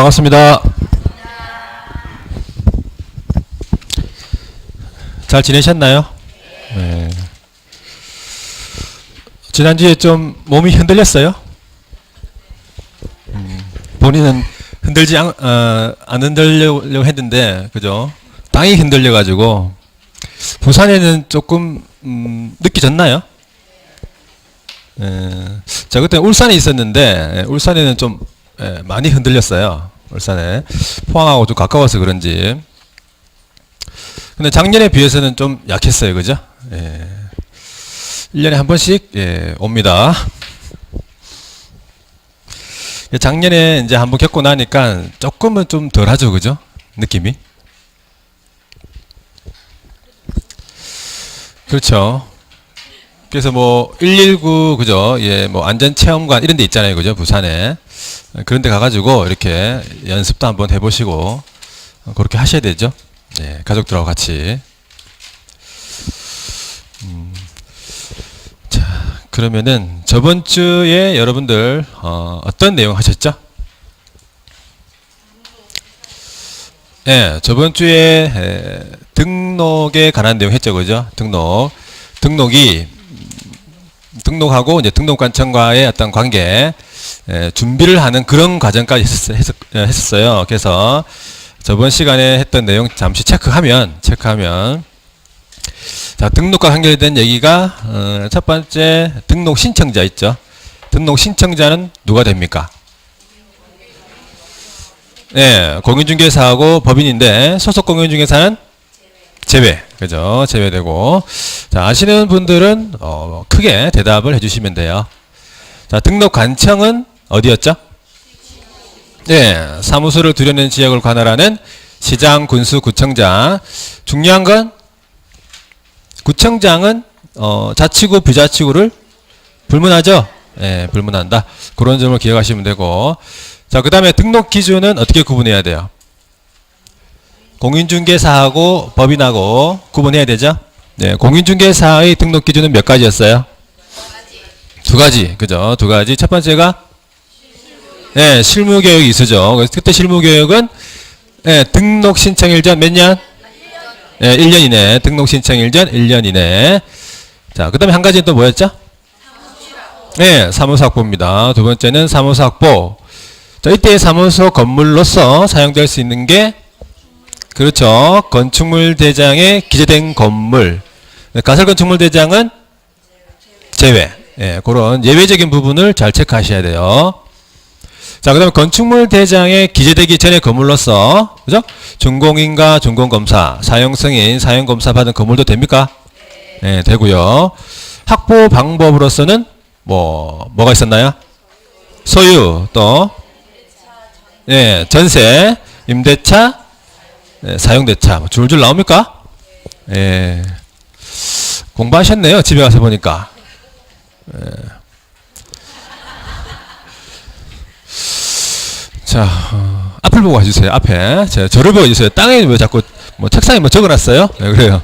반갑습니다. 잘 지내셨나요? 네. 지난주에 좀 몸이 흔들렸어요? 본인은 흔들지 안 흔들려고 했는데, 그죠? 땅이 흔들려가지고, 부산에는 조금, 느끼졌나요? 자, 그때 울산에 있었는데, 울산에는 좀, 많이 흔들렸어요. 울산에. 포항하고 좀 가까워서 그런지. 근데 작년에 비해서는 좀 약했어요. 그죠? 1년에 한 번씩, 옵니다. 작년에 이제 한번 겪고 나니까 조금은 좀 덜 하죠. 그죠? 느낌이. 그렇죠. 그래서 뭐, 119, 그죠? 뭐, 안전체험관 이런 데 있잖아요. 그죠? 부산에. 그런 데 가가지고 이렇게 연습도 한번 해보시고, 그렇게 하셔야 되죠. 네, 가족들하고 같이. 자, 그러면은 저번 주에 여러분들 어떤 내용 하셨죠? 네, 저번 주에 등록에 관한 내용 했죠, 그죠? 등록하고 이제 등록관청과의 어떤 관계 준비를 하는 그런 과정까지 했었어요. 그래서 저번 시간에 했던 내용 잠시 체크하면 자, 등록과 관계된 얘기가 첫 번째 등록 신청자 있죠. 등록 신청자는 누가 됩니까? 네, 공인중개사하고 법인인데 소속 공인중개사는 제외, 그죠? 제외되고. 자, 아시는 분들은 크게 대답을 해주시면 돼요. 자, 등록관청은 어디였죠? 네, 사무소를 두려는 지역을 관할하는 시장, 군수, 구청장. 중요한 건 구청장은 자치구, 비자치구를 불문하죠. 네, 불문한다. 그런 점을 기억하시면 되고. 자, 그 다음에 등록 기준은 어떻게 구분해야 돼요? 공인중개사하고 법인하고 구분해야 되죠. 네, 공인중개사의 등록 기준은 몇 가지였어요? 두 가지, 그죠? 두 가지. 첫 번째가 네, 실무교육이 있으죠. 그래서 그때 실무교육은 등록 신청일 전 몇 년? 1년 이내. 등록 신청일 전 1년 이내. 자, 그 다음에 한 가지는 또 뭐였죠? 네, 사무소 확보입니다. 두 번째는 사무소 확보. 자, 이때 사무소 건물로서 사용될 수 있는 게 그렇죠. 건축물 대장에 기재된 건물. 가설건축물 대장은 제외. 그런 예외적인 부분을 잘 체크하셔야 돼요. 자, 그 다음에 건축물 대장에 기재되기 전에 건물로서, 그죠? 준공인가 준공검사, 사용승인, 사용검사 받은 건물도 됩니까? 네, 되고요. 확보 방법으로서는 뭐가 있었나요? 소유, 또, 전세, 임대차, 사용대차, 줄줄 나옵니까? 공부하셨네요. 집에 가서 보니까. 자, 앞을 보고 해주세요. 앞에. 저를 보고 해주세요. 땅에 왜 자꾸, 책상에 적어놨어요? 네, 그래요.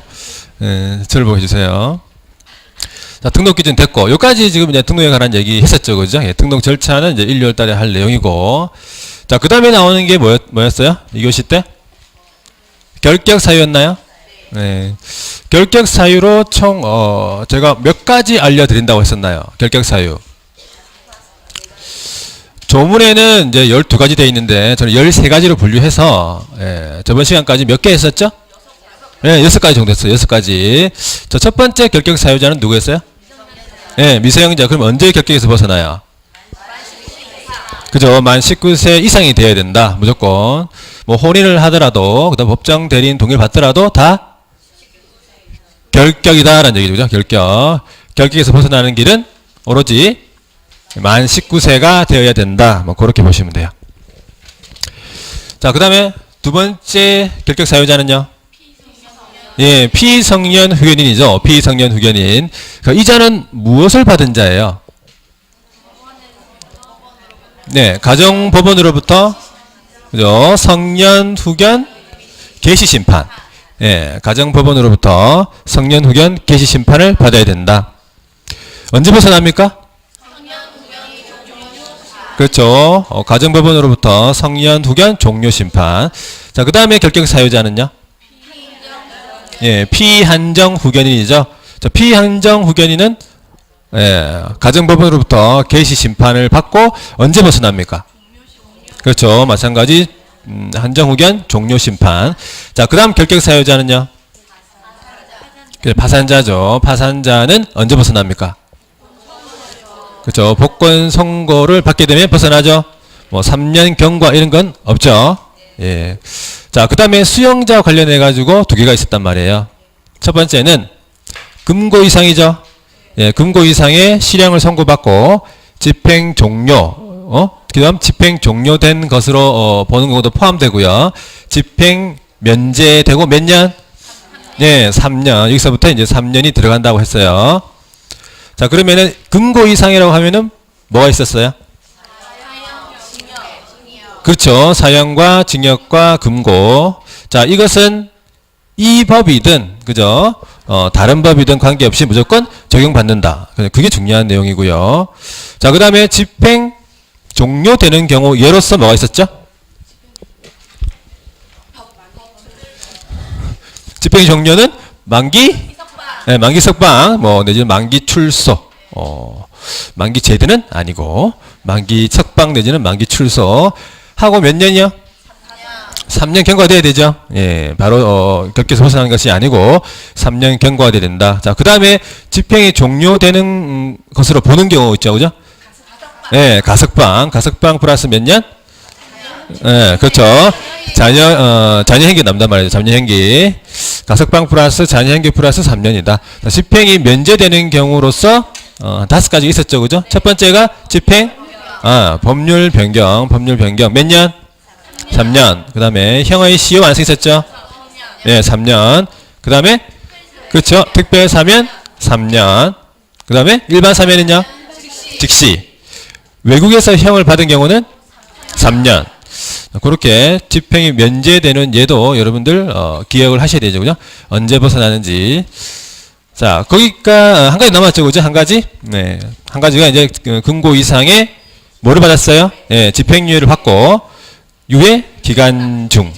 저를 보고 해주세요. 자, 등록 기준 됐고, 여기까지 지금 이제 등록에 관한 얘기 했었죠. 그죠? 등록 절차는 이제 1, 2월 달에 할 내용이고. 자, 그 다음에 나오는 게 뭐였어요? 2교시 때? 결격 사유였나요? 네. 결격 사유로 총, 제가 몇 가지 알려드린다고 했었나요? 결격 사유. 조문에는 이제 12가지 되어 있는데 저는 13가지로 분류해서 저번 시간까지 몇 개 했었죠? 네, 6가지 정도 했어요. 6가지. 자, 첫 번째 결격 사유자는 누구였어요? 네, 미성년자. 그럼 언제 결격에서 벗어나요? 그죠? 만 19세 이상이 되어야 된다. 무조건. 혼인을 하더라도 그다음 법정 대리인 동의를 받더라도 다 결격이다라는 얘기죠. 결격에서 벗어나는 길은 오로지 만 19세가 되어야 된다. 그렇게 보시면 돼요. 자, 그 다음에 두 번째 결격 사유자는요? 예, 피성년 후견인이죠. 피성년 후견인. 이 자는 무엇을 받은 자예요? 네, 가정법원으로부터 그죠? 성년 후견 개시 심판. 예, 가정법원으로부터 성년 후견 개시 심판을 받아야 된다. 언제 벗어납니까? 그렇죠. 가정법원으로부터 성년 후견 종료 심판. 자, 그 다음에 결격 사유자는요? 예, 피한정 후견인이죠. 자, 피한정 후견인은 예, 가정법원으로부터 개시 심판을 받고 언제 벗어납니까? 그렇죠. 마찬가지 한정 후견 종료 심판. 자, 그 다음 결격 사유자는요? 파산자죠. 파산자는 언제 벗어납니까? 그렇죠. 복권 선고를 받게 되면 벗어나죠. 뭐 3년 경과 이런 건 없죠. 예. 자, 그 다음에 수용자 관련해 가지고 두 개가 있었단 말이에요. 첫 번째는 금고 이상이죠. 예, 금고 이상의 실형을 선고받고 집행 종료, 그 다음 집행 종료된 것으로 보는 것도 포함되고요. 집행 면제되고 몇 년? 예, 3년. 여기서부터 이제 3년이 들어간다고 했어요. 자, 그러면은 금고 이상이라고 하면은 뭐가 있었어요? 그렇죠. 사형과 징역과 금고. 자, 이것은 이 법이든 그죠? 다른 법이든 관계없이 무조건 적용받는다. 그게 중요한 내용이고요. 자, 그 다음에 집행 종료되는 경우 예로서 뭐가 있었죠? 집행 종료는 만기? 네, 만기 석방, 뭐, 내지는 만기 출소, 만기 제대는 아니고, 만기 석방 내지는 만기 출소, 하고 몇 년이요? 3년 경과돼야 되죠. 예, 바로, 격에서 벗어나는 것이 아니고, 3년 경과돼야 된다. 자, 그 다음에 집행이 종료되는 것으로 보는 경우 있죠, 그죠? 예, 가석방, 가석방 플러스 몇 년? 예, 그렇죠. 자녀행기 남단 말이죠. 자녀행기. 가석방 플러스 자녀행기 플러스 3년이다. 집행이 면제되는 경우로서 5가지 있었죠. 그죠? 첫 번째가 집행, 법률 변경 몇 년? 3년. 그 다음에 형의 시효 완성 있었죠? 예, 3년. 그 다음에, 그렇죠. 특별 사면 3년. 그 다음에 일반 사면은요? 즉시. 외국에서 형을 받은 경우는 3년. 그렇게 집행이 면제되는 예도 여러분들 기억을 하셔야 되죠. 그죠? 언제 벗어나는지. 자, 거기가 한 가지 남았죠. 그죠? 한 가지? 네. 한 가지가 이제 금고 이상의 뭐를 받았어요? 예, 집행유예를 받고 유예 기간 중.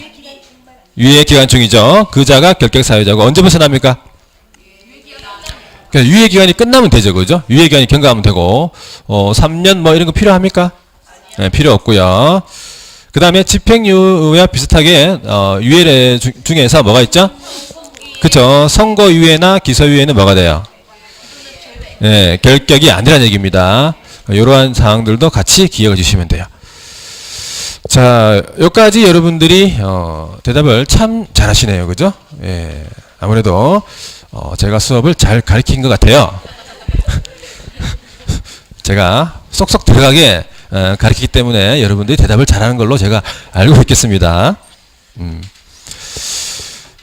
유예 기간 중이죠. 그자가 결격 사유자고 언제 벗어납니까? 그래서 유예 기간이 끝나면 되죠. 그죠? 유예 기간이 경과하면 되고 3년 뭐 이런 거 필요합니까? 네, 필요 없고요. 그 다음에 집행유예와 비슷하게 유예 중에서 뭐가 있죠? 그쵸. 선고유예나 기소유예는 뭐가 돼요? 네, 결격이 아니라는 얘기입니다. 이러한 사항들도 같이 기억해 주시면 돼요. 자, 여기까지 여러분들이 대답을 참 잘하시네요. 그죠? 예, 아무래도 제가 수업을 잘 가르친 것 같아요. 제가 쏙쏙 들어가게 가르치기 때문에 여러분들이 대답을 잘하는 걸로 제가 알고 있겠습니다.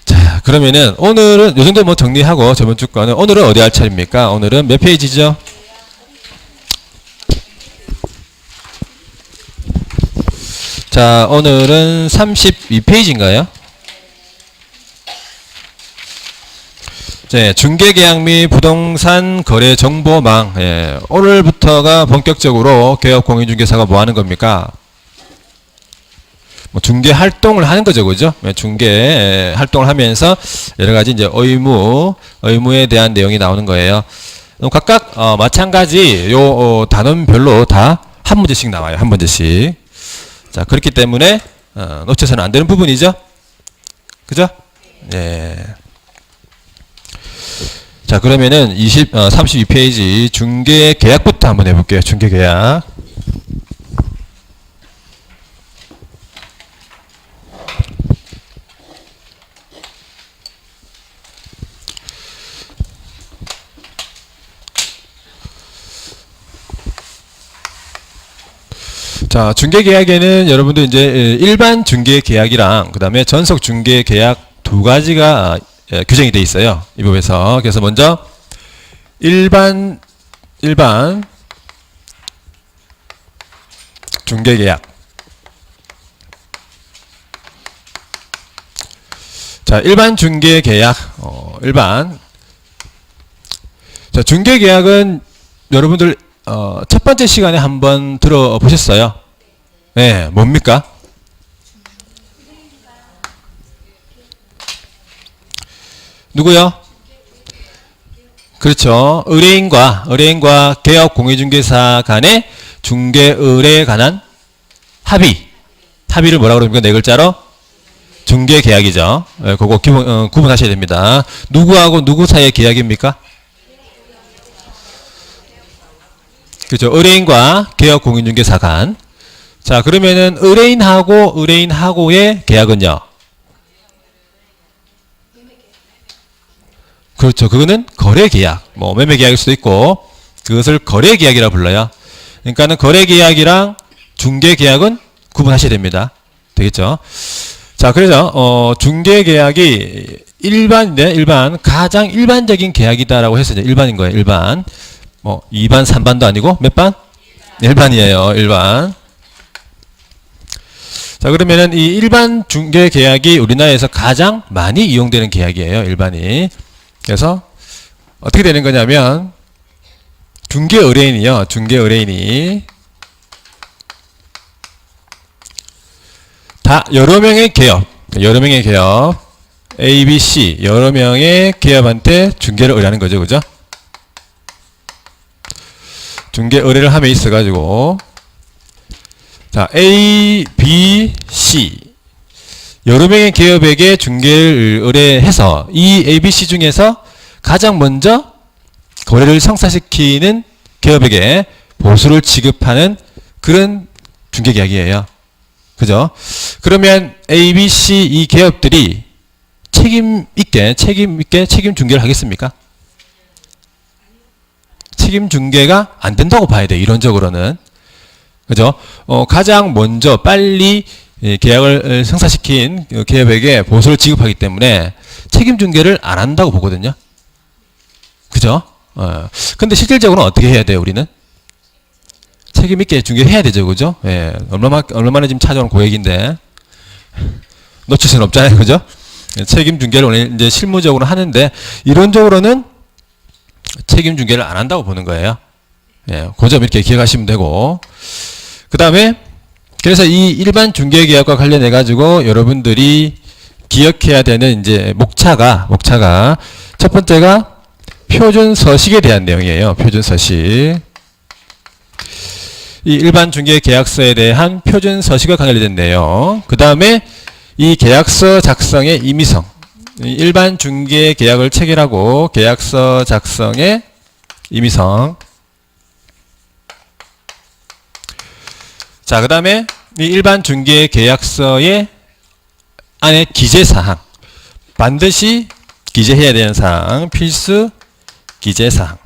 자, 그러면은 오늘은 요 정도 뭐 정리하고 저번 주 거는 오늘은 어디 할 차례입니까? 오늘은 몇 페이지죠? 자, 오늘은 32페이지인가요? 네, 중개계약 및 부동산 거래 정보망. 예, 오늘부터가 본격적으로 개업공인중개사가 뭐 하는 겁니까? 뭐 중개 활동을 하는 거죠, 그죠? 중개 활동을 하면서 여러 가지 이제 의무에 대한 내용이 나오는 거예요. 각각 마찬가지 요 단원별로 다 한 문제씩 나와요, 한 문제씩. 자, 그렇기 때문에 놓쳐서는 안 되는 부분이죠, 그죠? 예. 자, 그러면은 32페이지 중개 계약부터 한번 해볼게요. 중개 계약. 자, 중개 계약에는 여러분들 이제 일반 중개 계약이랑 그 다음에 전속 중개 계약 두 가지가 규정이 되어 있어요. 이 법에서. 그래서 먼저 일반 중개계약. 자, 일반 중개계약. 일반. 자, 중개계약은 여러분들 첫 번째 시간에 한번 들어보셨어요? 네, 뭡니까? 누구요? 그렇죠. 의뢰인과 개업공인중개사 간의 중개의뢰에 관한 합의를 뭐라고 그럽니까? 네 글자로? 중개계약이죠. 네, 그거 구분하셔야 됩니다. 누구하고 누구 사이의 계약입니까? 그렇죠. 의뢰인과 개업공인중개사 간. 자, 그러면은 의뢰인하고의 계약은요? 그렇죠. 그거는 거래계약. 뭐 매매계약일 수도 있고 그것을 거래계약이라고 불러요. 그러니까는 거래계약이랑 중개계약은 구분하셔야 됩니다. 되겠죠? 자, 그래서 중개계약이 가장 일반적인 계약이다라고 했어요. 일반인 거예요. 일반. 뭐 2반, 3반도 아니고 몇 반? 일반이에요. 일반. 자, 그러면은 이 일반 중개계약이 우리나라에서 가장 많이 이용되는 계약이에요. 일반이. 그래서 어떻게 되는 거냐면 중개의뢰인이요. 중개의뢰인이 다 여러 명의 기업 A, B, C 여러 명의 기업한테 중개를 의뢰하는 거죠. 그죠? 중개 의뢰를 함에 있어 가지고 자, A, B, C 여러 명의 기업에게 중개를 의뢰해서 이 A, B, C 중에서 가장 먼저 거래를 성사시키는 기업에게 보수를 지급하는 그런 중개계약이에요. 그죠? 그러면 A, B, C 이 기업들이 책임 있게 책임 중개를 하겠습니까? 책임 중개가 안 된다고 봐야 돼. 이론적으로는. 그죠? 가장 먼저 빨리 계약을 성사시킨 기업에게 보수를 지급하기 때문에 책임 중개를 안 한다고 보거든요. 그죠? 근데 실질적으로는 어떻게 해야 돼요, 우리는? 책임 있게 중개해야 되죠, 그죠? 예. 얼마나 지금 찾아온 고객인데. 놓칠 수는 없잖아요, 그죠? 책임 중개를 오늘 이제 실무적으로 하는데, 이론적으로는 책임 중개를 안 한다고 보는 거예요. 예. 그 점 이렇게 기억하시면 되고. 그 다음에, 그래서 이 일반 중개 계약과 관련해 가지고 여러분들이 기억해야 되는 이제 목차가 첫 번째가 표준 서식에 대한 내용이에요. 표준 서식. 이 일반 중개 계약서에 대한 표준 서식과 관련된 내용. 그 다음에 이 계약서 작성의 임의성. 일반 중개 계약을 체결하고 계약서 작성의 임의성. 자, 그 다음에 이 일반 중개 계약서의 안에 기재사항. 반드시 기재해야 되는 사항. 필수 기재사항.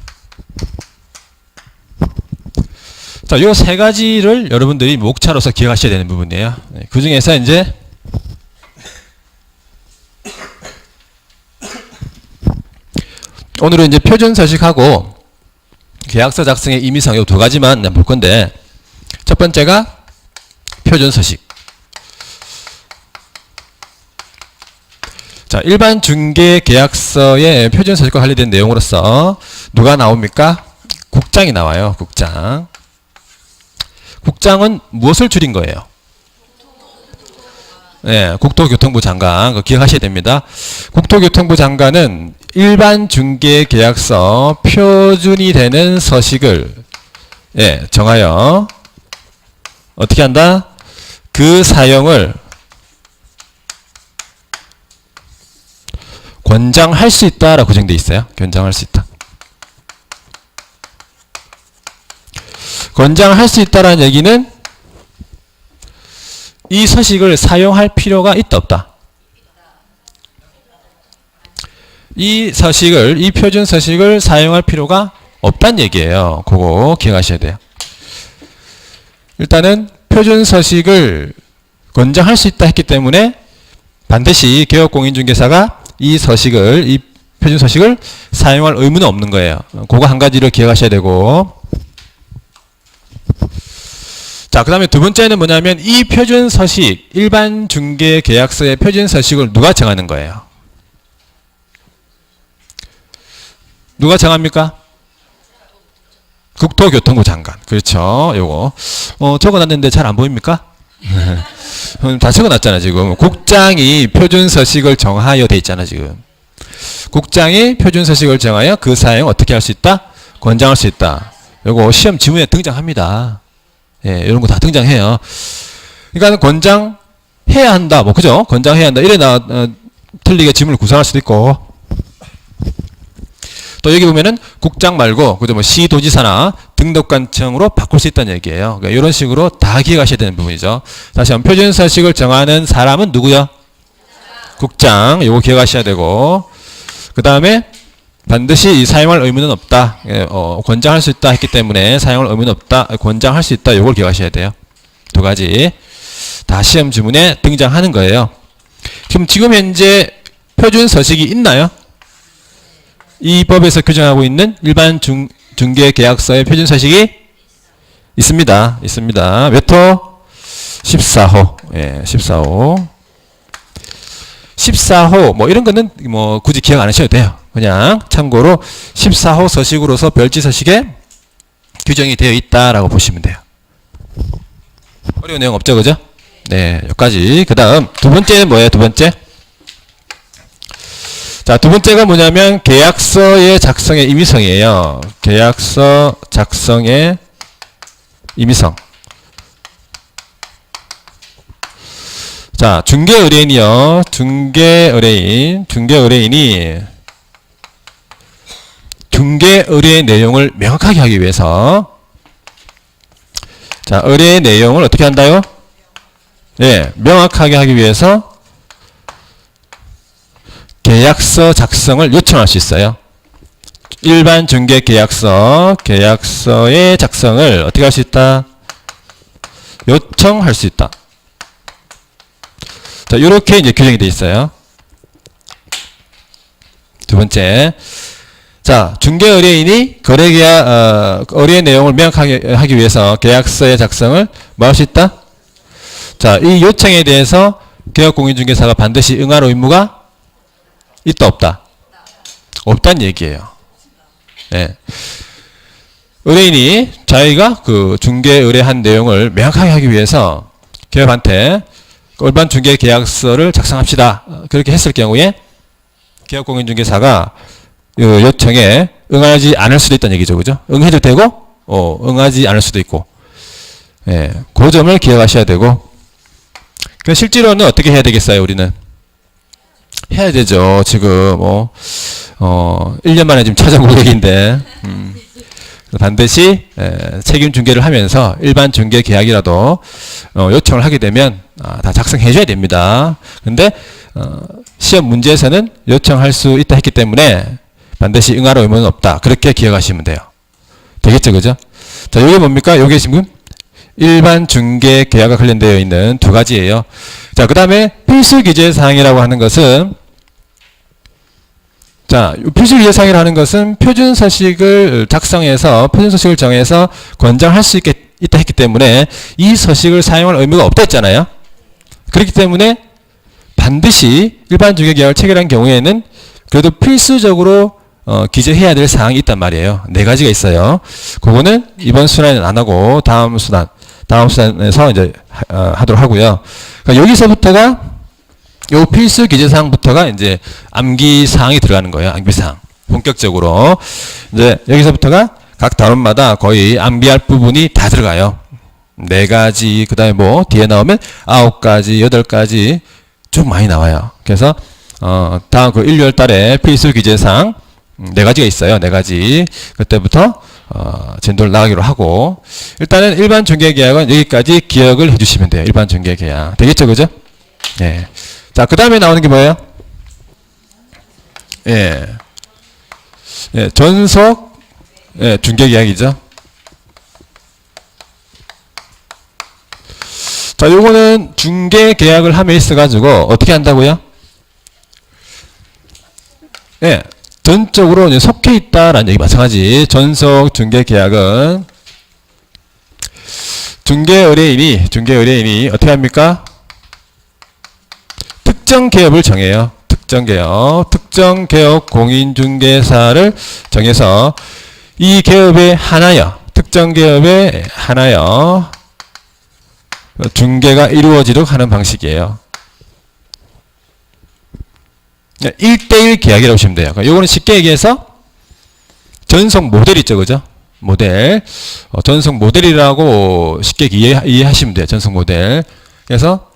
자, 요 세 가지를 여러분들이 목차로서 기억하셔야 되는 부분이에요. 그 중에서 이제 오늘은 이제 표준 서식하고 계약서 작성의 임의성 요 두 가지만 볼 건데 첫 번째가 표준 서식. 자, 일반 중개 계약서의 표준 서식과 관련된 내용으로서 누가 나옵니까? 국장이 나와요. 국장. 국장은 무엇을 줄인 거예요? 네, 국토교통부 장관. 그거 기억하셔야 됩니다. 국토교통부 장관은 일반 중개 계약서 표준이 되는 서식을 정하여 어떻게 한다? 그 사용을 권장할 수 있다라고 규정되어 있어요. 권장할 수 있다. 권장할 수 있다라는 얘기는 이 서식을 사용할 필요가 있다 없다. 이 표준 서식을 사용할 필요가 없다는 얘기예요. 그거 기억하셔야 돼요. 일단은 표준 서식을 권장할 수 있다 했기 때문에 반드시 개업공인중개사가 이 표준 서식을 사용할 의무는 없는 거예요. 그거 한 가지를 기억하셔야 되고. 자, 그 다음에 두 번째는 뭐냐면 이 표준 서식, 일반 중개 계약서의 표준 서식을 누가 정하는 거예요? 누가 정합니까? 국토교통부 장관. 그렇죠. 요거. 적어놨는데 잘 안 보입니까? 다 적어놨잖아, 지금. 국장이 표준서식을 정하여 돼 있잖아, 지금. 국장이 표준서식을 정하여 그 사용 어떻게 할 수 있다? 권장할 수 있다. 요거 시험 지문에 등장합니다. 예, 이런 거 다 등장해요. 그러니까 권장해야 한다. 뭐, 그죠? 권장해야 한다. 이래 틀리게 지문을 구성할 수도 있고. 또 여기 보면은 국장 말고, 그죠? 뭐, 시도지사나 등록관청으로 바꿀 수 있다는 얘기예요. 그러니까 이런 식으로 다 기억하셔야 되는 부분이죠. 다시 한번 표준서식을 정하는 사람은 누구요? 국장. 요거 기억하셔야 되고. 그 다음에 반드시 사용할 의무는 없다. 권장할 수 있다 했기 때문에 사용할 의무는 없다. 권장할 수 있다. 요걸 기억하셔야 돼요. 두 가지. 다 시험 지문에 등장하는 거예요. 그럼 지금 현재 표준서식이 있나요? 이 법에서 규정하고 있는 일반 중개계약서의 표준서식이 있습니다. 있습니다. 몇 호? 14호. 예, 14호. 14호, 뭐 이런 거는 뭐 굳이 기억 안 하셔도 돼요. 그냥 참고로 14호 서식으로서 별지서식에 규정이 되어 있다라고 보시면 돼요. 어려운 내용 없죠, 그죠? 네, 여기까지. 그 다음, 두 번째는 뭐예요, 두 번째? 자, 두 번째가 뭐냐면, 계약서의 작성의 임의성이에요. 계약서 작성의 임의성. 자, 중개의뢰인이요. 중개의뢰인이 중개의뢰의 내용을 명확하게 하기 위해서, 자, 의뢰의 내용을 어떻게 한다요? 예, 명확하게 하기 위해서 계약서 작성을 요청할 수 있어요. 일반 중개 계약서의 작성을 어떻게 할 수 있다? 요청할 수 있다. 자, 이렇게 이제 규정이 되어 있어요. 두 번째. 자, 중개의뢰인이 거래계약, 의뢰의 내용을 명확하게 하기 위해서 계약서의 작성을 뭐 할 수 있다? 자, 이 요청에 대해서 개업공인중개사가 반드시 응할 의무가 있다, 없다? 없다는 얘기예요. 예. 의뢰인이 자기가 그 중개 의뢰한 내용을 명확하게 하기 위해서 기업한테 일반 중개 계약서를 작성합시다. 그렇게 했을 경우에 개업공인중개사가 그 요청에 응하지 않을 수도 있다는 얘기죠. 그죠? 응해도 되고, 응하지 않을 수도 있고. 예. 그 점을 기억하셔야 되고. 그 실제로는 어떻게 해야 되겠어요, 우리는? 해야 되죠. 지금, 1년 만에 지금 찾아보고 얘기인데, 반드시, 책임 중개를 하면서 일반 중개 계약이라도, 요청을 하게 되면, 다 작성해줘야 됩니다. 근데, 시험 문제에서는 요청할 수 있다 했기 때문에, 반드시 응할 의무는 없다. 그렇게 기억하시면 돼요. 되겠죠, 그죠? 자, 이게 뭡니까? 이게 지금, 일반 중개 계약과 관련되어 있는 두 가지예요. 자, 그 다음에 필수 기재 사항이라고 하는 것은, 자, 필수 기재 사항이라고 하는 것은 표준서식을 작성해서, 표준서식을 정해서 권장할 수 있다 했기 때문에 이 서식을 사용할 의무가 없다 했잖아요. 그렇기 때문에 반드시 일반 중개 계약을 체결한 경우에는 그래도 필수적으로 기재해야 될 사항이 있단 말이에요. 네 가지가 있어요. 그거는 이번 순환은 안 하고 다음 순환에서 이제 하도록 하고요. 그러니까 여기서부터가 요 필수 기재사항부터가 이제 암기사항이 들어가는 거예요. 암기사항. 본격적으로. 이제 여기서부터가 각 단원마다 거의 암기할 부분이 다 들어가요. 4가지, 그 다음에 뭐, 뒤에 나오면 9가지, 8가지 쭉 많이 나와요. 그래서, 다음 그 1, 2월 달에 필수 기재사항 4가지가 있어요. 4가지. 그때부터, 진도를 나가기로 하고, 일단은 일반 중개계약은 여기까지 기억을 해주시면 돼요. 일반 중개계약. 되겠죠? 그죠? 예. 자, 그 다음에 나오는 게 뭐예요? 예. 예, 전속, 예, 중개계약이죠. 자, 요거는 중개계약을 함에 있어가지고, 어떻게 한다고요? 예. 전적으로 이제 속해 있다라는 얘기 마찬가지. 전속 중개계약은 중개의뢰인이 어떻게 합니까? 특정 개업을 정해요. 특정 개업 공인중개사를 정해서 이 개업에 한하여 특정 기업에 하나여 중개가 이루어지도록 하는 방식이에요. 1대1 계약이라고 보시면 돼요. 요거는 쉽게 얘기해서 전속 모델 있죠, 그죠? 모델. 전속 모델이라고 쉽게 이해하시면 돼요. 전속 모델. 그래서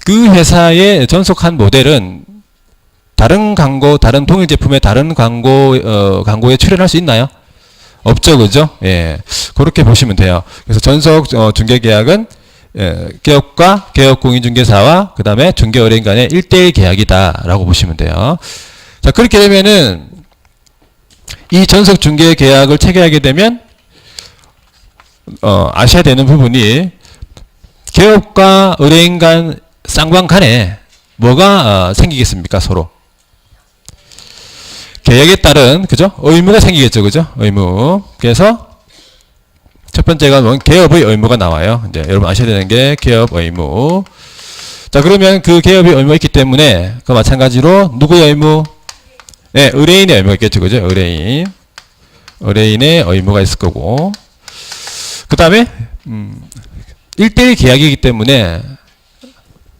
그 회사의 전속한 모델은 다른 광고, 다른 동일 제품의 다른 광고에 출연할 수 있나요? 없죠, 그죠? 예. 그렇게 보시면 돼요. 그래서 전속 중개 계약은 기업과 기업 공인중개사와 그 다음에 중개 의뢰인 간의 1대1 계약이다라고 보시면 돼요. 자, 그렇게 되면은 이 전속 중개 계약을 체결하게 되면 아셔야 되는 부분이 기업과 의뢰인 간 쌍방 간에 뭐가 생기겠습니까? 서로 계약에 따른 그죠? 의무가 생기겠죠, 그죠? 의무. 그래서 첫 번째가 뭐 개업의 의무가 나와요. 이제 여러분 아셔야 되는 게 개업 의무. 자, 그러면 그 개업의 의무가 있기 때문에 그 마찬가지로 누구의 의무? 네, 의뢰인의 의무가 있겠죠, 그죠? 의뢰인. 의뢰인의 의무가 있을 거고. 그 다음에 1대1 계약이기 때문에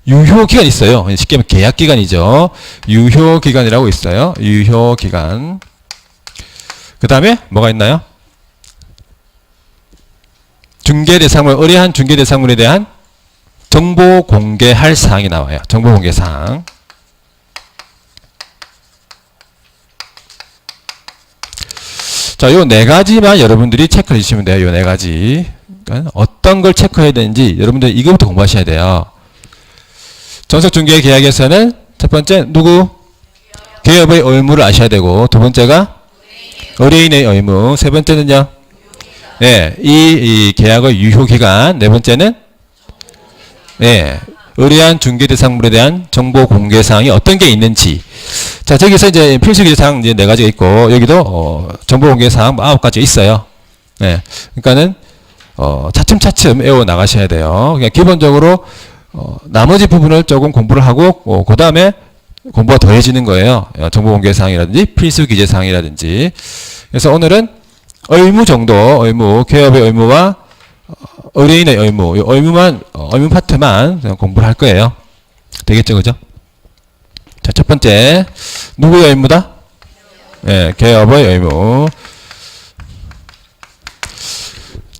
유효기간이 있어요. 쉽게 말하면 계약기간이죠. 유효기간이라고 있어요. 유효기간. 그 다음에 뭐가 있나요? 중개대상물, 의뢰한 중개대상물에 대한 정보 공개할 사항이 나와요. 정보 공개 사항. 자, 요 네 가지만 여러분들이 체크해 주시면 돼요. 요 네 가지. 그러니까 어떤 걸 체크해야 되는지 여러분들 이거부터 공부하셔야 돼요. 전속 중개 계약에서는 첫 번째 누구? 기업의 의무를 아셔야 되고, 두 번째가 의뢰인의 의무, 세 번째는요? 네, 이 계약의 유효기간, 네 번째는 네, 의뢰한 중개대상물에 대한 정보 공개 사항이 어떤 게 있는지. 자, 저기서 이제 필수기재 사항 이제 네 가지가 있고, 여기도 정보 공개 사항 9가지 있어요. 네, 그러니까는 차츰차츰 외워 나가셔야 돼요. 그냥 기본적으로 나머지 부분을 조금 공부를 하고 그 다음에 공부가 더해지는 거예요. 정보 공개 사항이라든지 필수 기재 사항이라든지. 그래서 오늘은 의무 정도, 의무, 기업의 의무와 의뢰인의 의무, 의무 파트만 공부를 할 거예요. 되겠죠, 그죠? 자, 첫 번째 누구의 의무다? 네, 기업의 의무.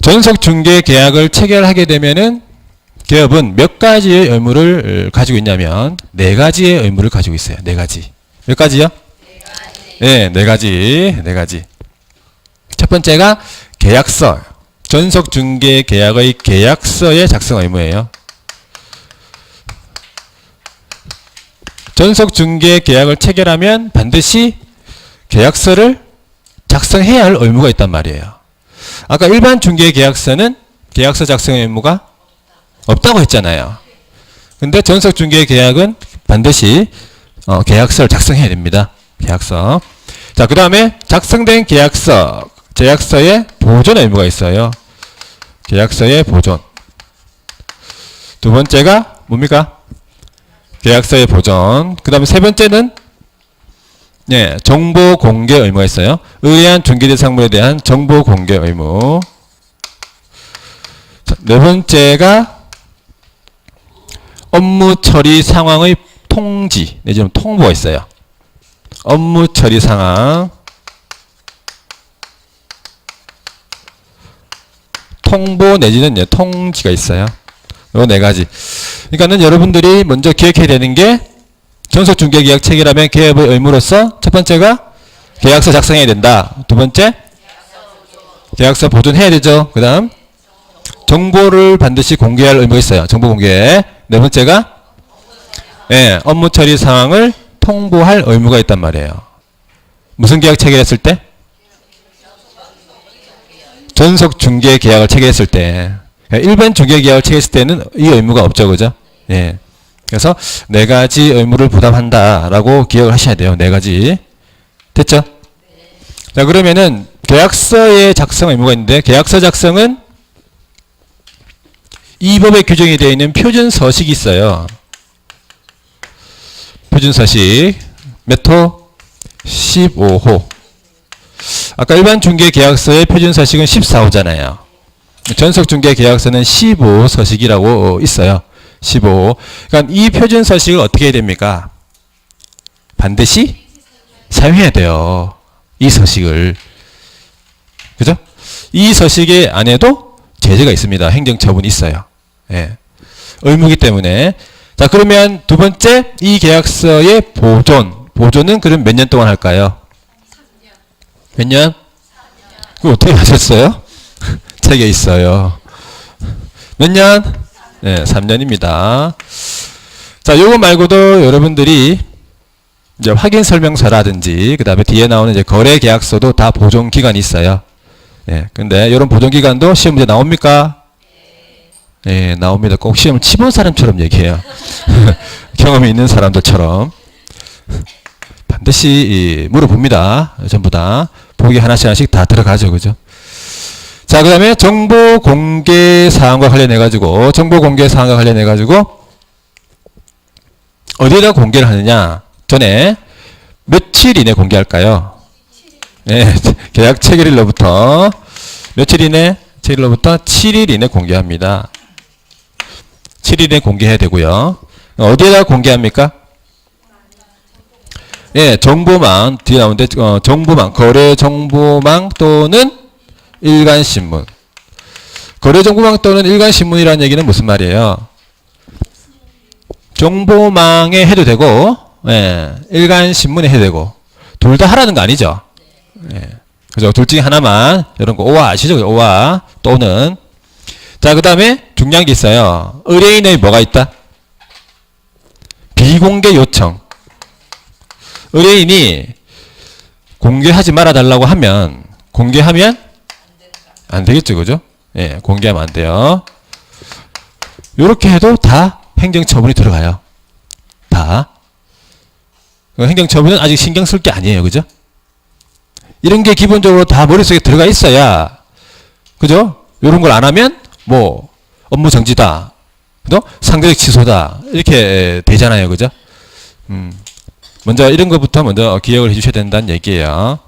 전속 중개 계약을 체결하게 되면은 기업은 몇 가지의 의무를 가지고 있냐면 네 가지의 의무를 가지고 있어요. 네 가지. 몇 가지요? 네, 네 가지. 네 가지. 첫 번째가 계약서. 전속 중개 계약의 계약서의 작성 의무예요. 전속 중개 계약을 체결하면 반드시 계약서를 작성해야 할 의무가 있단 말이에요. 아까 일반 중개 계약서는 계약서 작성 의무가 없다고 했잖아요. 근데 전속 중개 계약은 반드시 계약서를 작성해야 됩니다. 계약서. 자, 그 다음에 작성된 계약서, 계약서에 보존 의무가 있어요. 계약서의 보존. 두 번째가 뭡니까? 계약서의 보존. 그 다음에 세 번째는 네, 정보 공개 의무가 있어요. 의뢰한 중개대상물에 대한 정보 공개 의무. 자, 네 번째가 업무 처리 상황의 통지 내지는 통보가 있어요. 업무 처리 상황, 통보 내지는 통지가 있어요. 요 네 가지. 그러니까는 여러분들이 먼저 기억해야 되는 게 전속 중개 계약 체결하면 기업의 의무로서 첫 번째가 계약서 작성해야 된다. 두 번째 계약서 보존해야 되죠. 그 다음 정보를 반드시 공개할 의무가 있어요. 정보 공개. 네 번째가 네, 업무 처리 상황을 통보할 의무가 있단 말이에요. 무슨 계약 체결했을 때? 전속 중개 계약을 체결했을 때. 일반 중개 계약을 체결했을 때는 이 의무가 없죠, 그죠? 예. 그래서 네 가지 의무를 부담한다라고 기억을 하셔야 돼요. 네 가지. 됐죠? 자, 그러면은 계약서의 작성 의무가 있는데 계약서 작성은 이 법에 규정이 되어 있는 표준 서식이 있어요. 표준 서식 몇 호? 15호. 아까 일반 중개 계약서의 표준 서식은 14호잖아요. 전속 중개 계약서는 15 서식이라고 있어요. 15. 그러니까 이 표준 서식을 어떻게 해야 됩니까? 반드시 사용해야 돼요. 이 서식을. 그죠? 이 서식의 안에도 제재가 있습니다. 행정처분이 있어요. 예. 의무이기 때문에. 자, 그러면 두 번째, 이 계약서의 보존. 보존은 그럼 몇 년 동안 할까요? 몇 년? 그거 어떻게 하셨어요? 책에 있어요. 몇 년? 네, 3년입니다. 자, 요거 말고도 여러분들이 이제 확인 설명서라든지, 그 다음에 뒤에 나오는 이제 거래 계약서도 다 보존 기간이 있어요. 예, 근데 이런 보존 기간도 시험 문제 나옵니까? 예, 나옵니다. 꼭 시험을 치본 사람처럼 얘기해요. 경험이 있는 사람들처럼. 반드시 물어봅니다. 전부 다. 보기 하나씩 다 들어가죠. 그죠? 자, 그 다음에 정보 공개 사항과 관련해가지고, 정보 공개 사항과 관련해가지고, 어디에다 공개를 하느냐? 전에 며칠 이내 공개할까요? 네, 계약 체결일로부터 며칠 이내? 체결일로부터 7일 이내 공개합니다. 7일에 공개해야 되고요. 어디에다 공개합니까? 예, 정보망, 뒤에 나오는데, 정보망, 거래 정보망 또는 일간신문. 거래 정보망 또는 일간신문이라는 얘기는 무슨 말이에요? 정보망에 해도 되고, 예, 일간신문에 해도 되고, 둘 다 하라는 거 아니죠? 예, 그죠? 둘 중에 하나만, 이런 거, 오화 아시죠? 오화 또는. 자, 그 다음에 중요한 게 있어요. 의뢰인의 뭐가 있다? 비공개 요청. 의뢰인이 공개하지 말아달라고 하면, 공개하면 안 되겠죠, 그죠? 예, 공개하면 안 돼요. 요렇게 해도 다 행정처분이 들어가요. 다. 행정처분은 아직 신경 쓸 게 아니에요, 그죠? 이런 게 기본적으로 다 머릿속에 들어가 있어야, 그죠? 요런 걸 안 하면, 뭐, 업무 정지다. 그죠? 상대적 취소다. 이렇게 되잖아요, 그죠? 먼저 이런 것부터 먼저 기억을 해주셔야 된다는 얘기예요.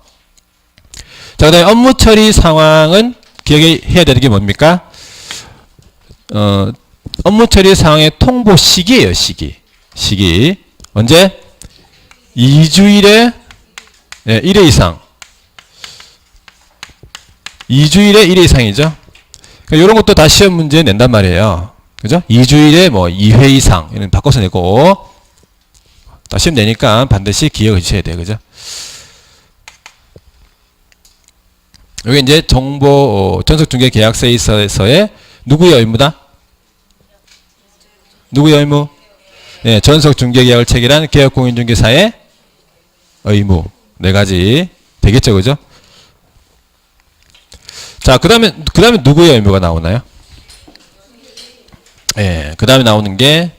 자, 그 다음에 업무 처리 상황은 기억해야 되는 게 뭡니까? 업무 처리 상황의 통보 시기예요, 시기. 시기. 언제? 2주일에, 네, 1회 이상. 2주일에 1회 이상이죠. 그러니까 이런 것도 다 시험 문제에 낸단 말이에요. 그죠? 2주일에 뭐 2회 이상. 이런 바꿔서 내고. 다 시험 내니까 반드시 기억해 주셔야 돼요. 그죠? 여기 이제 정보, 전속중개 계약서에 있어서의 누구의 의무다? 누구의 의무? 네, 전속중개계약을 체결한 개업공인중개사의 의무. 네 가지 되겠죠, 그죠? 자, 그 다음에 누구의 의무가 나오나요? 예, 네, 그 다음에 나오는 게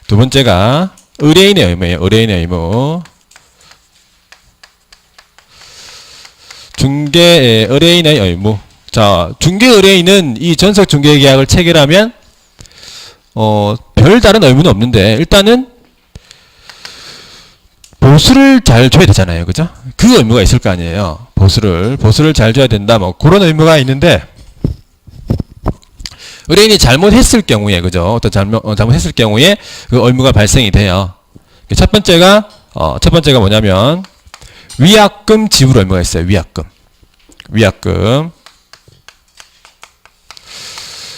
두 번째가 의뢰인의 의무예요. 의뢰인의 의무. 중개 의뢰인의 의무. 자, 중개 의뢰인은 이 전속 중개 계약을 체결하면 별다른 의무는 없는데 일단은 보수를 잘 줘야 되잖아요. 그죠? 그 의무가 있을 거 아니에요. 보수를 잘 줘야 된다. 뭐 그런 의무가 있는데 의뢰인이 잘못했을 경우에, 그죠? 어떤 잘못했을 경우에 그 의무가 발생이 돼요. 첫 번째가 뭐냐면 위약금 지불 의무가 있어요. 위약금.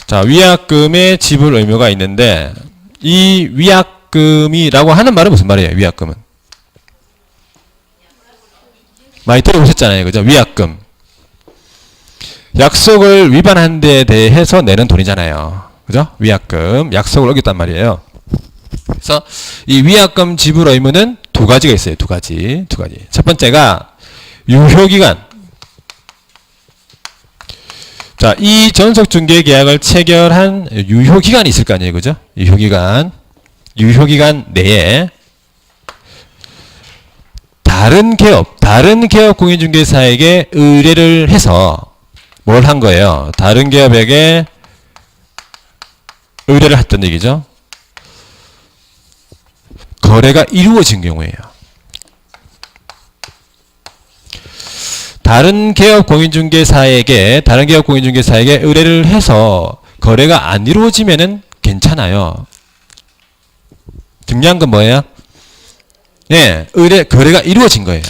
자, 위약금의 지불 의무가 있는데 이 위약금이라고 하는 말은 무슨 말이에요? 위약금은 많이 들어보셨잖아요. 그죠? 위약금. 약속을 위반한 데에 대해서 내는 돈이잖아요. 그죠? 위약금. 약속을 어겼단 말이에요. 그래서 이 위약금 지불 의무는 두 가지가 있어요. 두 가지. 첫 번째가 유효기간. 자, 이 전속중개 계약을 체결한 유효기간이 있을 거 아니에요. 그죠? 유효기간 내에 다른 기업 공인중개사에게 의뢰를 해서 뭘 한 거예요? 다른 기업에게 의뢰를 했던 얘기죠. 거래가 이루어진 경우에요. 다른 기업 공인중개사에게 의뢰를 해서 거래가 안 이루어지면은 괜찮아요. 중요한 건 뭐예요? 예, 거래가 이루어진 거예요.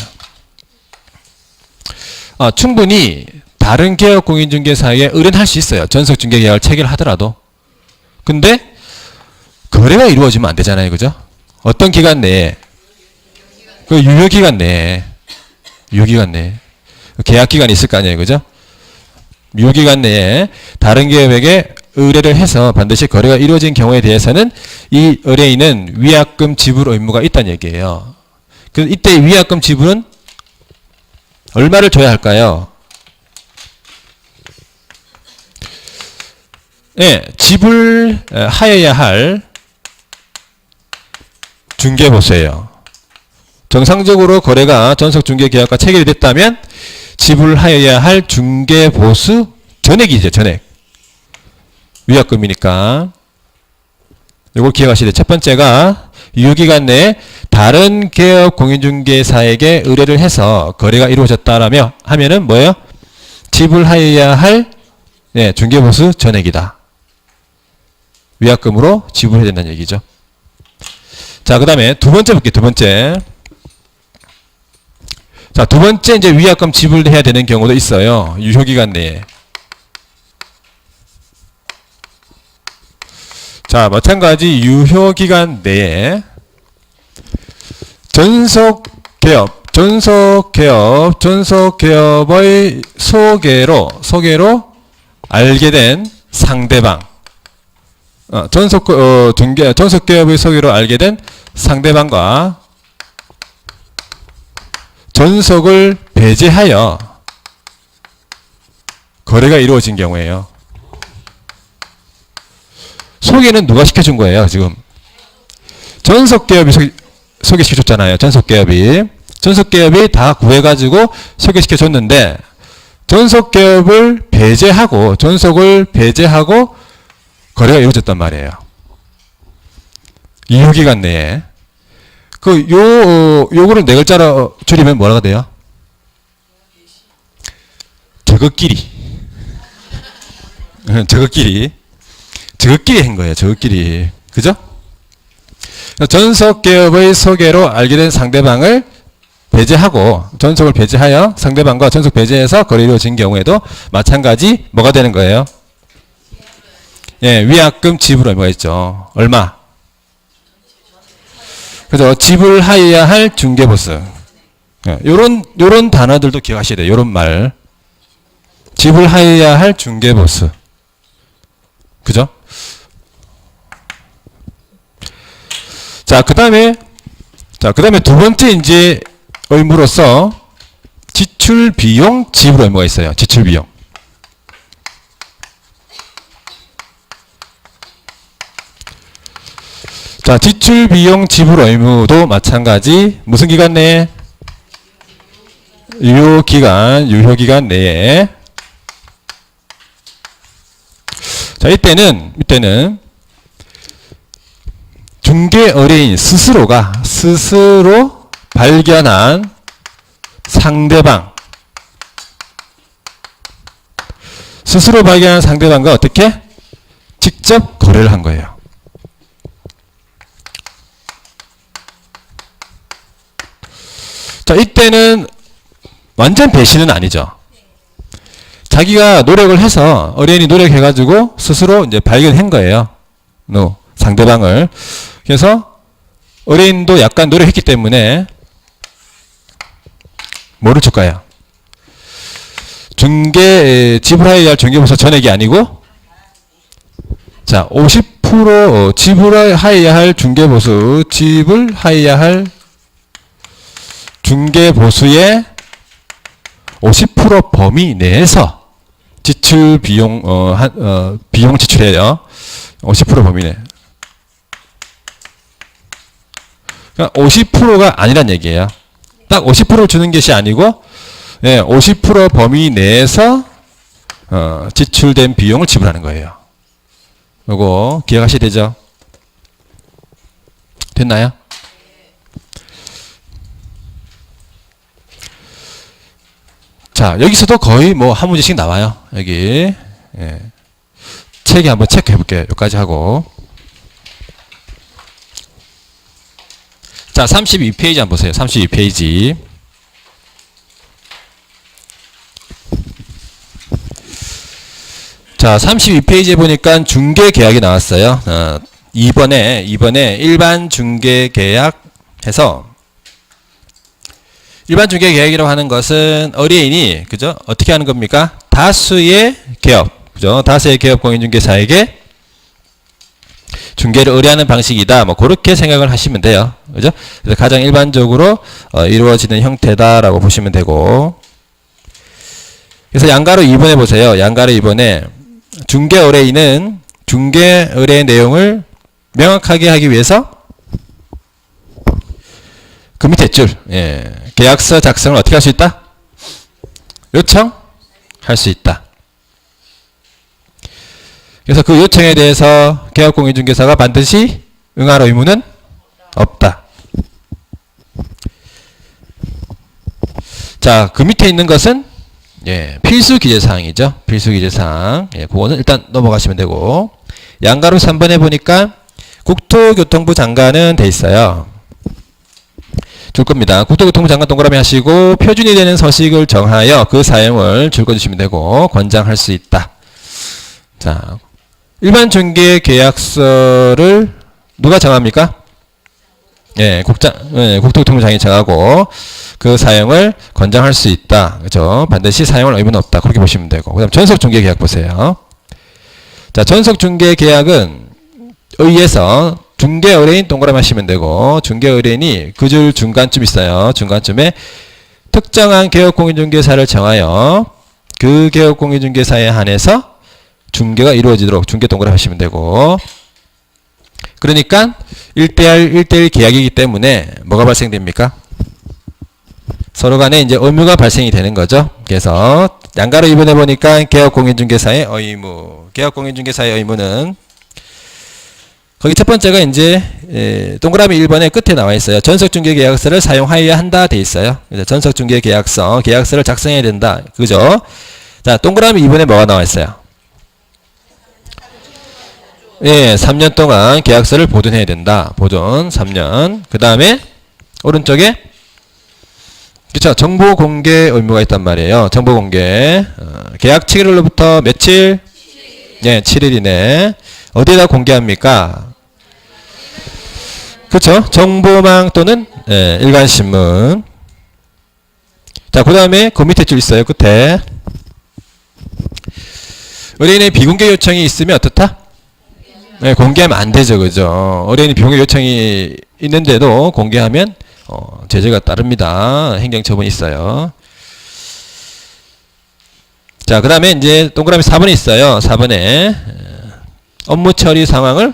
충분히 다른 기업 공인중개사에게 의뢰는 할 수 있어요. 전속중개계약을 체결하더라도. 근데 거래가 이루어지면 안 되잖아요. 그죠? 어떤 기간 내에? 그 유효기간 내에. 계약기간이 있을 거 아니에요. 그죠? 유효기간 내에 다른 기업에게 의뢰를 해서 반드시 거래가 이루어진 경우에 대해서는 이 의뢰인은 위약금 지불 의무가 있다는 얘기예요. 이때 위약금 지불은 얼마를 줘야 할까요? 네, 지불하여야 할 중개보수예요. 정상적으로 거래가 전속중개계약과 체결이 됐다면 지불하여야 할 중개보수 전액이죠. 전액. 위약금이니까. 이걸 기억하시되 첫 번째가 유효기간 내에 다른 기업 공인중개사에게 의뢰를 해서 거래가 이루어졌다라며 하면은 뭐예요? 지불하여야 할 중개보수 전액이다. 위약금으로 지불해야 된다는 얘기죠. 자, 그 다음에 두 번째 볼게요. 두 번째. 자, 두 번째 이제 위약금 지불해야 되는 경우도 있어요. 유효기간 내에. 자, 마찬가지 유효기간 내에 전속기업의 소개로 알게 된 상대방. 전속기업의 소개로 알게 된 상대방과 전속을 배제하여 거래가 이루어진 경우에요. 소개는 누가 시켜준 거예요, 지금? 전속기업이 소개시켜줬잖아요. 전속기업이 다 구해가지고 소개시켜줬는데, 전속을 배제하고 거래가 이루어졌단 말이에요. 유효기간 내에. 요거를 네 글자로 줄이면 뭐라고 돼요? 저것끼리 한 거예요. 저것끼리. 그죠? 전속기업의 소개로 알게 된 상대방을 전속을 배제하여 상대방과 전속 배제해서 거래 이루어진 경우에도 마찬가지 뭐가 되는 거예요? 예, 위약금 지불 의무가 있죠. 얼마? 그래서 지불하여야 할 중개보수. 요런 단어들도 기억하셔야 돼요. 요런 말. 지불하여야 할 중개보수. 그죠? 그 다음에 두 번째 이제 의무로서 지출 비용 지불 의무가 있어요. 지출 비용. 자, 지출 비용 지불 의무도 마찬가지 무슨 기간 내에? 유효기간 내에. 자, 이때는 중개 의뢰인 스스로 발견한 상대방과 어떻게? 직접 거래를 한 거예요. 자, 이때는 완전 배신은 아니죠. 자기가 노력을 해서, 의뢰인이 노력해가지고 스스로 이제 발견한 거예요. 상대방을. 그래서 의뢰인도 약간 노력했기 때문에 뭐를 줄까요? 지불하여야 할 중개보수 전액이 아니고, 자, 50% 지불하여야 할 중개보수의 50% 범위 내에서 지출 비용 지출해요. 50% 범위 내. 그러니까 50%가 아니란 얘기예요. 딱 50%를 주는 것이 아니고, 50% 범위 내에서 지출된 비용을 지불하는 거예요. 요거 기억하셔야 되죠? 됐나요? 자, 자, 여기서도 거의 뭐 한 문제씩 나와요. 여기. 예. 책에 한번 체크해 볼게요. 여기까지 하고. 자, 32페이지 한번 보세요. 32페이지. 자, 32페이지에 보니까 중개계약이 나왔어요. 이번에 일반 중개계약 해서, 일반 중개계약이라고 하는 것은 의뢰인이, 그죠? 어떻게 하는 겁니까? 다수의 기업, 그죠? 다수의 기업 공인중개사에게 중개를 의뢰하는 방식이다. 뭐, 그렇게 생각을 하시면 돼요. 그죠? 그래서 가장 일반적으로 이루어지는 형태다라고 보시면 되고. 그래서 양가로 2번에 보세요. 양가로 2번에 중개 의뢰인은 중개 의뢰 내용을 명확하게 하기 위해서 그 밑에 줄, 예, 계약서 작성을 어떻게 할 수 있다? 요청할 수 있다. 그래서 그 요청에 대해서 계약공인중개사가 반드시 응할 의무는 없다. 자, 그 밑에 있는 것은 예, 필수 기재사항이죠. 필수 기재사항. 예, 그거는 일단 넘어가시면 되고. 양가로 3번에 보니까 국토교통부 장관은 돼 있어요. 줄 겁니다. 국토교통부 장관 동그라미 하시고 표준이 되는 서식을 정하여 그 사용을 줄거주시면 되고 권장할 수 있다. 자, 일반 중개 계약서를 누가 정합니까? 예, 국토교통부장이 정하고 그 사용을 권장할 수 있다. 그죠? 반드시 사용할 의무는 없다. 그렇게 보시면 되고. 그 다음 전속중개계약 보세요. 자, 전속중개계약은 의에서 중개의뢰인 동그라미 하시면 되고, 중개의뢰인이 그 줄 중간쯤 있어요. 중간쯤에 특정한 개업공인중개사를 정하여 그 개업공인중개사에 한해서 중개가 이루어지도록 중개 동그라미 하시면 되고, 그러니까 1대1 계약이기 때문에 뭐가 발생됩니까? 서로 간에 이제 의무가 발생이 되는 거죠. 그래서 양가로 2번에 보니까 개업공인중개사의 의무, 개업공인중개사의 의무는 거기 첫 번째가 이제 동그라미 1번의 끝에 나와 있어요. 전속중개계약서를 사용하여야 한다 돼 있어요. 그래서 전속중개계약서, 계약서를 작성해야 된다. 그죠? 자, 동그라미 2번에 뭐가 나와 있어요? 예, 3년 동안 계약서를 보존해야 된다. 보존 3년. 그 다음에 오른쪽에 그쵸, 정보 공개 의무가 있단 말이에요. 정보 공개. 계약 7일로부터 며칠? 7일. 예, 7일 이내. 어디에다 공개합니까? 그쵸, 정보망 또는 예, 일간신문. 자, 그 다음에 그 밑에 줄 있어요. 끝에. 의뢰인의 비공개 요청이 있으면 어떻다? 네, 공개하면 안 되죠. 그죠? 의뢰인이 비공개 요청이 있는데도 공개하면 제재가 따릅니다. 행정처분이 있어요. 자, 그 다음에 이제 동그라미 4번에 있어요. 4번에 업무 처리 상황을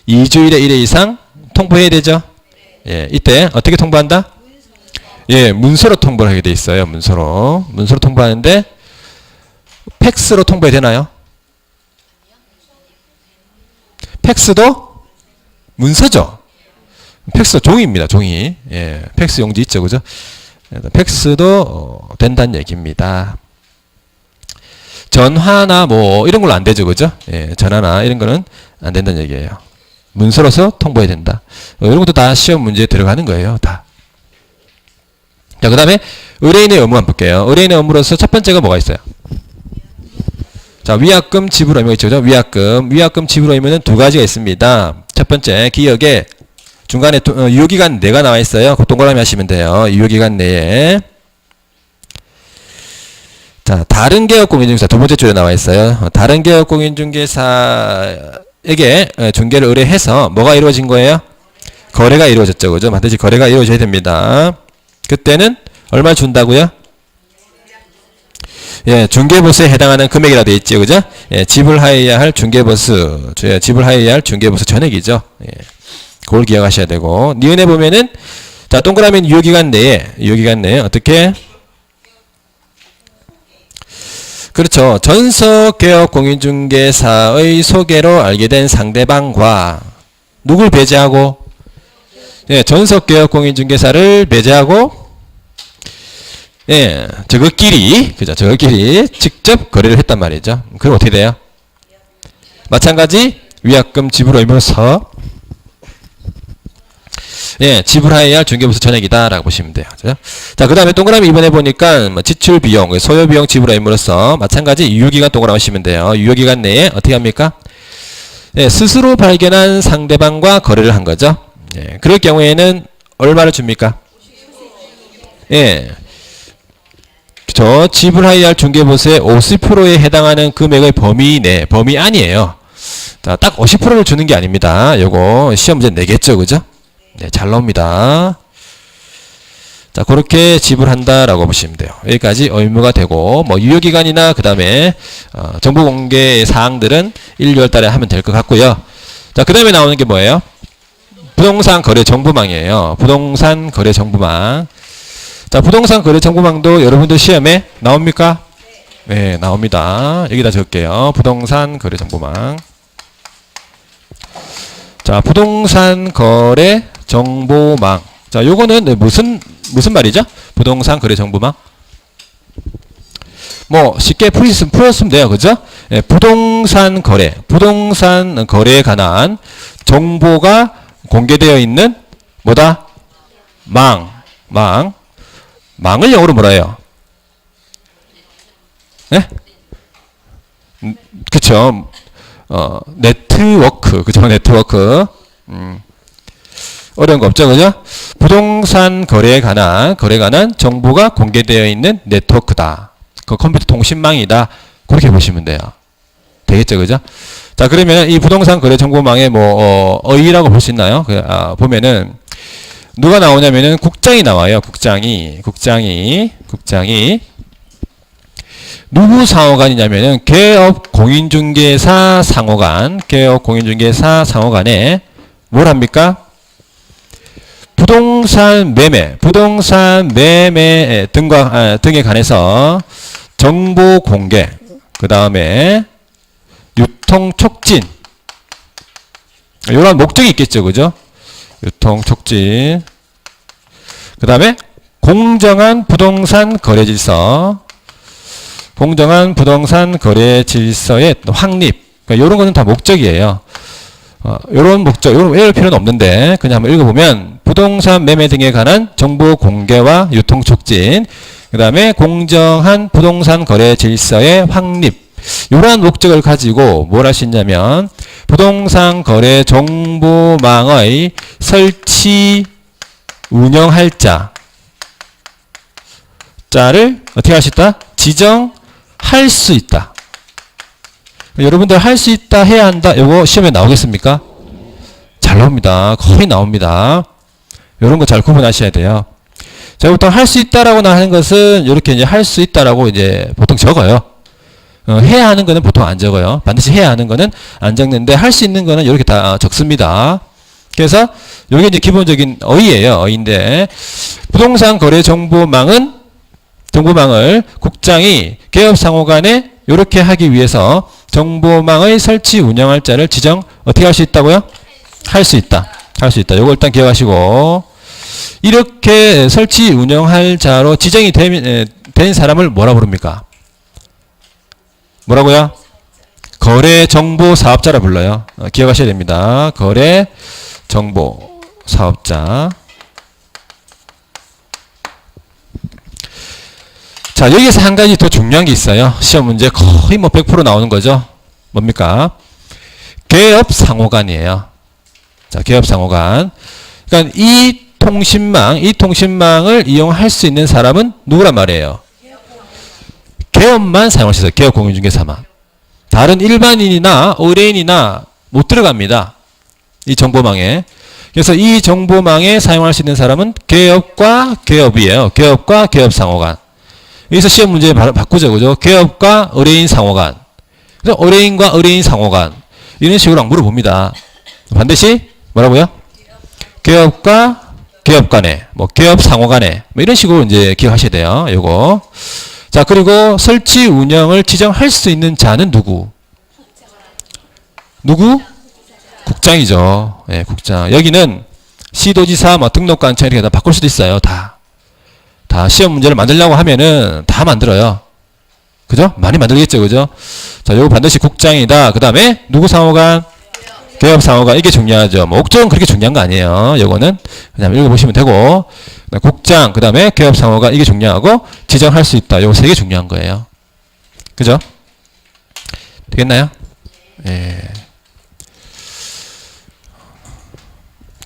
2주일에 1회 이상 통보해야 되죠. 예, 이때 어떻게 통보한다? 예, 문서로 통보를 하게 돼 있어요. 문서로 통보하는데 팩스로 통보해야 되나요? 팩스도 문서죠. 팩스 종이입니다. 종이. 예, 팩스 용지 있죠, 그죠? 팩스도 된다는 얘기입니다. 전화나 뭐 이런 걸로 안 되죠, 그죠? 예, 전화나 이런 거는 안 된다는 얘기예요. 문서로서 통보해야 된다. 이런 것도 다 시험 문제에 들어가는 거예요, 다. 자, 그 다음에 의뢰인의 의무 한번 볼게요. 의뢰인의 의무로서 첫 번째가 뭐가 있어요? 자, 위약금 지불 의무가 있죠, 그죠? 위약금 지불 의무는 두 가지가 있습니다. 첫 번째, 기억에 중간에 유효기간 내가 나와 있어요. 그 동그라미 하시면 돼요. 유효기간 내에. 자, 다른 개업공인중개사 두 번째 줄에 나와 있어요. 다른 개업공인중개사에게 중개를 의뢰해서 뭐가 이루어진 거예요? 거래가 이루어졌죠, 그죠? 반드시 거래가 이루어져야 됩니다. 그때는 얼마 준다고요? 예, 중개보수에 해당하는 금액이라 되어 있죠, 그죠? 예, 지불하여야 할 중개보수, 지불하여야 할 중개보수 전액이죠. 예, 그걸 기억하셔야 되고, 니은에 보면은 자, 동그라미 유효기간 내에 어떻게? 그렇죠. 전속개업공인중개사의 소개로 알게 된 상대방과 누굴 배제하고? 예, 전속개업공인중개사를 배제하고, 예, 저것끼리, 그죠? 저것끼리 직접 거래를 했단 말이죠. 그럼 어떻게 돼요? 마찬가지 위약금 지불 의무로서 예, 지불하여야 할 중개부서 전액이다라고 보시면 돼요. 그죠? 자, 그 다음에 동그라미 2번에 보니까 뭐 지출 비용, 소요 비용 지불 의무로서 마찬가지 유효기간 동그라미 하시면 돼요. 유효기간 내에 어떻게 합니까? 예, 스스로 발견한 상대방과 거래를 한 거죠. 예, 그럴 경우에는 얼마를 줍니까? 예. 그죠? 지불하여야 할 중개보수의 50%에 해당하는 금액의 범위 내, 범위 안이에요. 자, 딱 50%를 주는 게 아닙니다. 요거 시험 문제 내겠죠, 그죠? 네, 잘 나옵니다. 자, 그렇게 지불한다라고 보시면 돼요. 여기까지 의무가 되고, 뭐, 유효기간이나, 그 다음에, 정보 공개 사항들은 1, 2월 달에 하면 될 것 같고요. 자, 그 다음에 나오는 게 뭐예요? 부동산 거래 정보망이에요. 부동산 거래 정보망. 자, 부동산 거래 정보망도 여러분들 시험에 나옵니까? 네, 나옵니다. 여기다 적을게요. 부동산 거래 정보망. 자, 부동산 거래 정보망. 자, 요거는 무슨 말이죠? 부동산 거래 정보망. 뭐, 쉽게 풀었으면 돼요. 그죠? 예, 부동산 거래에 관한 정보가 공개되어 있는, 뭐다? 망을 영어로 뭐라 해요? 네? 그쵸. 네트워크. 그죠? 네트워크. 어려운 거 없죠, 그죠? 부동산 거래에 관한 정보가 공개되어 있는 네트워크다. 그 컴퓨터 통신망이다. 그렇게 보시면 돼요. 되겠죠, 그죠? 자, 그러면 이 부동산 거래 정보망의 어휘라고 볼 수 있나요? 보면은, 누가 나오냐면은 국장이 나와요. 국장이. 누구 상호간이냐면은 개업공인중개사 상호간에 뭘 합니까? 부동산 매매 등에 관해서 정보 공개, 그 다음에 유통 촉진, 이런 목적이 있겠죠, 그죠? 유통 촉진, 그 다음에 공정한 부동산 거래 질서의 확립, 그러니까 이런 거는 다 목적이에요. 요런 목적, 요런 외울 필요는 없는데 그냥 한번 읽어보면 부동산 매매 등에 관한 정보 공개와 유통 촉진, 그 다음에 공정한 부동산 거래 질서의 확립, 이러한 목적을 가지고 뭘 할 수 있냐면 부동산 거래 정보망의 설치 운영할 자를 어떻게 할 수 있다? 지정할 수 있다. 여러분들 할 수 있다, 해야 한다. 이거 시험에 나오겠습니까? 잘 나옵니다. 거의 나옵니다. 이런 거 잘 구분하셔야 돼요. 자, 보통 할 수 있다라고 하는 것은 이렇게 이제 할 수 있다라고 이제 보통 적어요. 해야 하는 거는 보통 안 적어요. 반드시 해야 하는 거는 안 적는데 할 수 있는 거는 이렇게 다 적습니다. 그래서 이게 이제 기본적인 어휘예요. 어휘인데 부동산 거래 정보망을 국장이 개업 상호간에 이렇게 하기 위해서 정보망의 설치 운영할 자를 지정 어떻게 할 수 있다고요? 할 수 있다. 요거 일단 기억하시고, 이렇게 설치 운영할 자로 지정이 된 사람을 뭐라 부릅니까? 뭐라고요? 거래 정보 사업자라 불러요. 기억하셔야 됩니다. 거래 정보 사업자. 자, 여기서 한 가지 더 중요한 게 있어요. 시험 문제 거의 100% 나오는 거죠. 뭡니까? 개업 상호간이에요. 자, 개업 상호간. 그러니까 이 통신망을 이용할 수 있는 사람은 누구란 말이에요? 개업만 사용할 수 있어요. 개업 공인중개사만. 다른 일반인이나 의뢰인이나 못 들어갑니다. 이 정보망에. 그래서 이 정보망에 사용할 수 있는 사람은 개업과 개업이에요. 개업과 개업 상호간. 여기서 시험 문제 바꾸죠, 그죠? 개업과 의뢰인 상호간. 그래서 의뢰인과 의뢰인 상호간. 이런 식으로 물어봅니다. 반드시 뭐라고요? 개업과 개업 간에, 개업 상호 간에, 이런 식으로 이제 기억하셔야 돼요. 요거. 자, 그리고 설치 운영을 지정할 수 있는 자는 누구? 국장이죠. 예, 국장. 여기는 시도지사, 등록관청 이렇게 다 바꿀 수도 있어요. 다 다 시험 문제를 만들려고 하면은 다 만들어요. 그죠? 많이 만들겠죠, 그죠? 자, 요거 반드시 국장이다. 그 다음에 누구 상호간? 개업 상호간. 이게 중요하죠. 뭐 옥정은 그렇게 중요한 거 아니에요. 요거는 그냥 읽어보시면 되고, 국장, 그 다음에 개업 상호간. 이게 중요하고, 지정할 수 있다. 요거 세 개 중요한 거예요. 그죠? 되겠나요? 예.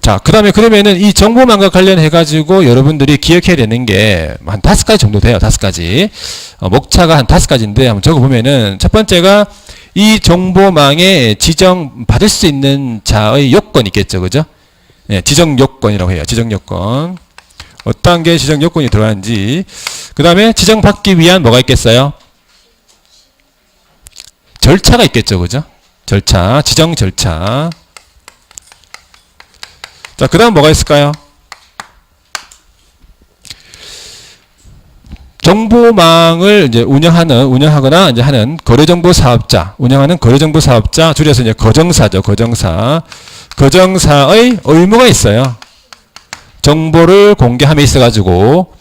자, 그 다음에 그러면은 이 정보망과 관련해가지고 여러분들이 기억해야 되는 게 한 5가지 정도 돼요. 5가지. 목차가 한 5가지인데 한번 적어보면은 첫 번째가 이 정보망에 지정받을 수 있는 자의 요건이 있겠죠. 그죠? 예, 지정 요건이라고 해요. 지정 요건. 어떤 게 지정 요건이 들어가는지. 그 다음에 지정받기 위한 뭐가 있겠어요? 절차가 있겠죠. 그죠? 절차. 지정 절차. 자, 그 다음 뭐가 있을까요? 정보망을 이제 운영하거나 이제 하는 거래정보 사업자, 운영하는 거래정보 사업자, 줄여서 이제 거정사죠, 거정사. 거정사의 의무가 있어요. 정보를 공개함에 있어가지고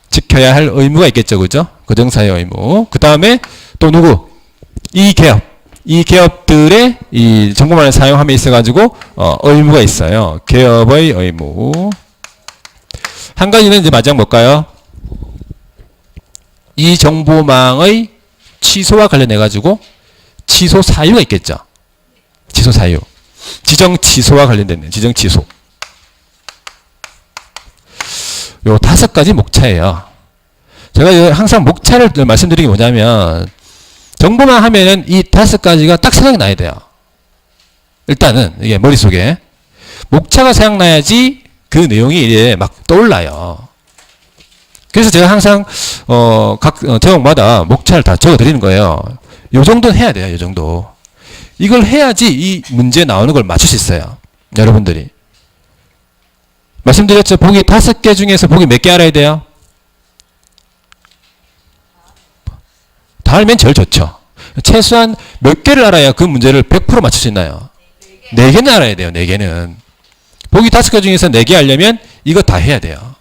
지켜야 할 의무가 있겠죠, 그죠? 거정사의 의무. 그 다음에 또 누구? 이 기업들의 이 정보망을 사용함에 있어가지고 의무가 있어요. 기업의 의무. 한 가지는 이제 마지막 뭘까요? 이 정보망의 취소와 관련해가지고 취소 사유가 있겠죠. 취소 사유. 지정 취소와 관련된 지정 취소. 요 5가지 목차예요. 제가 항상 목차를 말씀드리는 게 뭐냐면 정보망 하면은 이 5가지가 딱 생각이 나야 돼요. 일단은 이게 머릿속에 목차가 생각나야지 그 내용이 이제 막 떠올라요. 그래서 제가 항상 각 제목마다 목차를 다 적어 드리는 거예요. 요 정도는 해야 돼요. 요 정도. 이걸 해야지 이 문제 나오는 걸 맞출 수 있어요. 여러분들이. 말씀드렸죠. 보기 5개 중에서 보기 몇 개 알아야 돼요? 다 알면 제일 좋죠. 최소한 몇 개를 알아야 그 문제를 100% 맞출 수 있나요? 4개는 알아야 돼요. 4개는. 보기 5개 중에서 4개 알려면 이거 다 해야 돼요.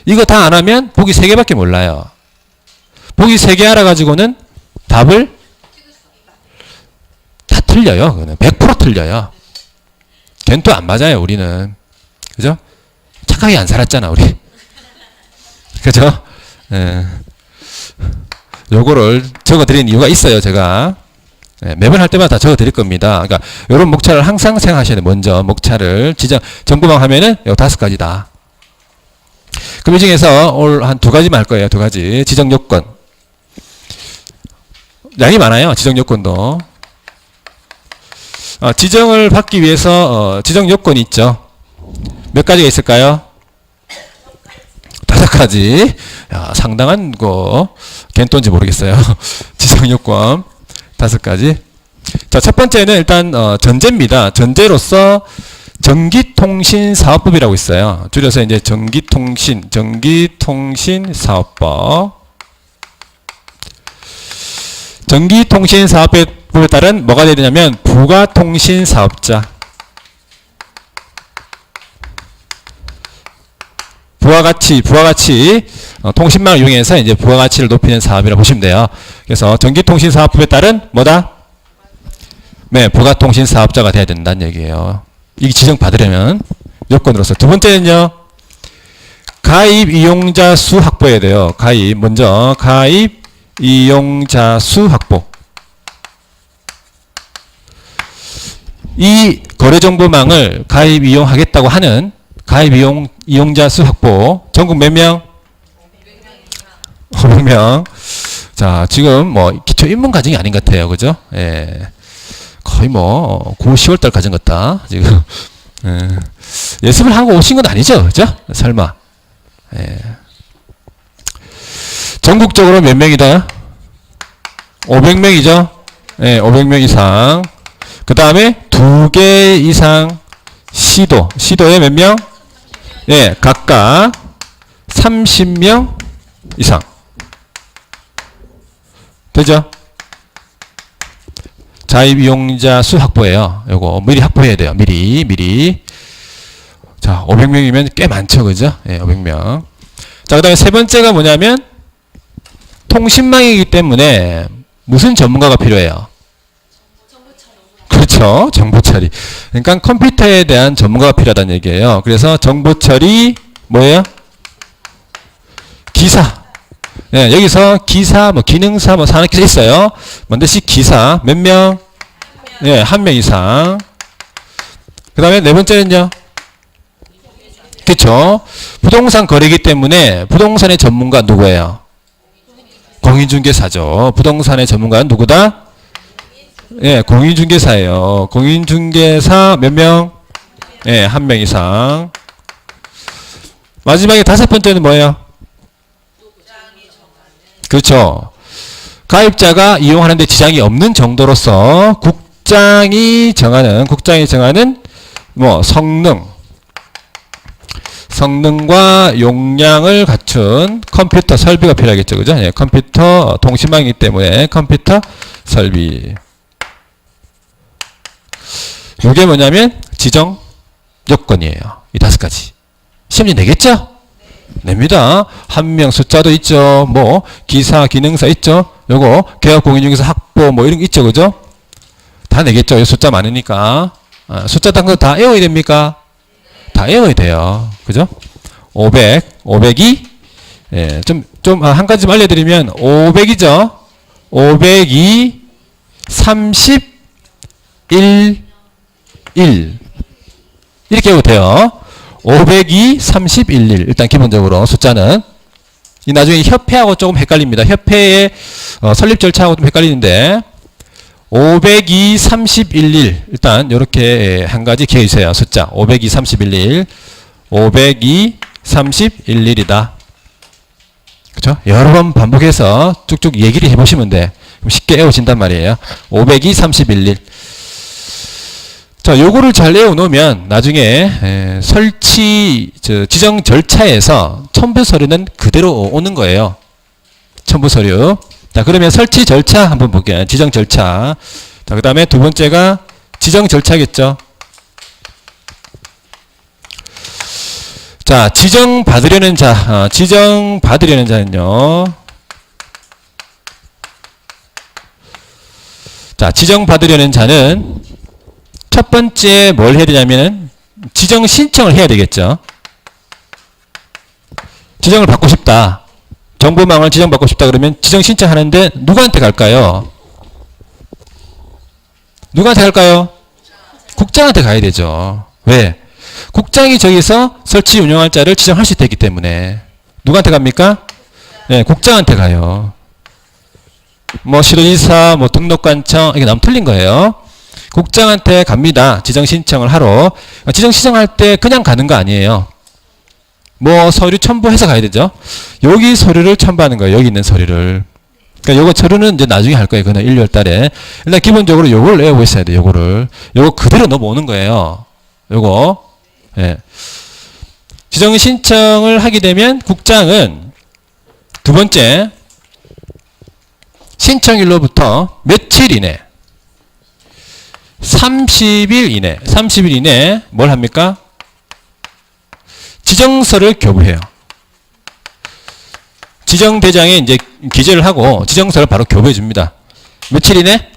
이거 다 안 하면 보기 3개밖에 몰라요. 보기 3개 알아가지고는 답을 다 틀려요. 그거는 100% 틀려요. 걔는 또 안 맞아요. 우리는. 그죠? 착하게 안 살았잖아. 우리. 그죠? 예. 요거를 적어드린 이유가 있어요. 제가 매번 할 때마다 다 적어드릴 겁니다. 그러니까 이런 목차를 항상 생각하셔야 돼요. 먼저 목차를 정보망 하면은 요 5가지다. 그럼 이 중에서 오늘 한 2가지만 할 거예요. 2가지. 지정 요건. 양이 많아요. 지정 요건도. 지정을 받기 위해서 지정 요건이 있죠. 몇 가지가 있을까요? 5가지. 야, 상당한 거 겐또인지 모르겠어요. 지정 요건 5가지. 자, 첫 번째는 일단 전제입니다. 전제로서 전기통신사업법이라고 있어요. 줄여서 이제 전기통신사업법. 전기통신사업법에 따른 뭐가 되야 되냐면 부가통신사업자. 부가가치, 통신망을 이용해서 이제 부가가치를 높이는 사업이라고 보시면 돼요. 그래서 전기통신사업법에 따른 뭐다? 네, 부가통신사업자가 돼야 된다는 얘기예요. 이게 지정받으려면 요건으로서. 두 번째는요, 가입 이용자 수 확보해야 돼요. 먼저 가입 이용자 수 확보. 이 거래정보망을 가입 이용하겠다고 하는 가입 이용자 수 확보. 전국 몇 명? 500명. 자, 지금 뭐 기초 입문 과정이 아닌 것 같아요. 그죠? 예. 거의 뭐 9, 10월달 과정 같다. 지금. 예. 예습을 하고 오신 건 아니죠? 그죠? 설마. 예. 전국적으로 몇 명이다? 500명이죠? 예, 500명 이상. 그 다음에 2개 이상 시도에 몇 명? 예, 각각 30명 이상. 되죠? 자입 이용자 수 확보예요. 요거 미리 확보해야 돼요. 미리. 자, 500명이면 꽤 많죠. 그죠? 예, 500명. 자, 그 다음에 세 번째가 뭐냐면 통신망이기 때문에 무슨 전문가가 필요해요? 그렇죠. 정보 처리. 그러니까 컴퓨터에 대한 전문가가 필요하다는 얘기예요. 그래서 정보 처리 뭐예요? 기사. 네, 여기서 기사, 뭐 기능사, 뭐 산업기사 있어요. 반드시 기사 몇 명? 네, 한 명 이상. 그 다음에 네 번째는요. 그렇죠. 부동산 거래이기 때문에 부동산의 전문가 누구예요? 공인중개사죠. 부동산의 전문가는 누구다? 예, 공인중개사예요. 공인중개사 몇 명? 예, 한 명 이상. 마지막에 다섯 번째는 뭐예요? 그렇죠. 가입자가 이용하는데 지장이 없는 정도로서 국장이 정하는 뭐 성능과 용량을 갖춘 컴퓨터 설비가 필요하겠죠. 그죠? 예, 컴퓨터 통신망이기 때문에 컴퓨터 설비. 이게 뭐냐면 지정 요건이에요. 이 다섯 가지. 시험지 내겠죠? 냅니다. 한 명 숫자도 있죠. 뭐 기사, 기능사 있죠. 요거 개업 공인중개사 확보 뭐 이런 거 있죠. 그죠? 다 내겠죠. 이 숫자 많으니까. 숫자 딴 거 다 외워야 됩니까? 다 외워야 돼요. 그죠? 500이 예, 한 가지 좀 알려드리면 500이죠. 500이 31 1 이렇게 해도 돼요. 502, 31, 1 일단 기본적으로 숫자는 이 나중에 협회하고 조금 헷갈립니다. 협회의 설립 절차하고 좀 헷갈리는데 502, 31, 1 일단 이렇게 한 가지 기억해 주세요. 숫자 502, 31, 1 502, 31, 1이다. 그렇죠? 여러 번 반복해서 쭉쭉 얘기를 해보시면 돼. 쉽게 외워진단 말이에요. 502, 31, 1 자, 요거를 잘 외워놓으면 나중에 설치 지정 절차에서 첨부 서류는 그대로 오는 거예요. 첨부 서류. 자, 그러면 설치 절차 한번 볼게요. 지정 절차. 자, 그 다음에 두 번째가 지정 절차겠죠. 자, 지정 받으려는 자는요. 자, 지정 받으려는 자는 첫 번째 뭘 해야 되냐면은 지정 신청을 해야 되겠죠. 지정을 받고 싶다. 정보망을 지정받고 싶다 그러면 지정 신청하는데 누구한테 갈까요? 누구한테 갈까요? 국장한테 가야 되죠. 왜? 국장이 저기서 설치 운영할 자를 지정할 수 있기 때문에 누구한테 갑니까? 네, 국장한테 가요. 뭐 시도지사, 뭐 등록관청 이게 너무 틀린 거예요. 국장한테 갑니다. 지정 신청을 하러. 지정 신청할 때 그냥 가는 거 아니에요. 뭐 서류 첨부해서 가야 되죠. 여기 서류를 첨부하는 거예요. 여기 있는 서류를. 그러니까 요거 서류는 이제 나중에 할 거예요. 그는 1월 달에. 일단 기본적으로 요걸 외우고 있어야 돼요. 요거를. 요거 그대로 넘어오는 거예요. 요거. 예. 지정 신청을 하게 되면 국장은 두 번째 신청일로부터 며칠 이내 30일 이내 뭘 합니까? 지정서를 교부해요. 지정대장에 이제 기재를 하고 지정서를 바로 교부해 줍니다. 며칠 이내?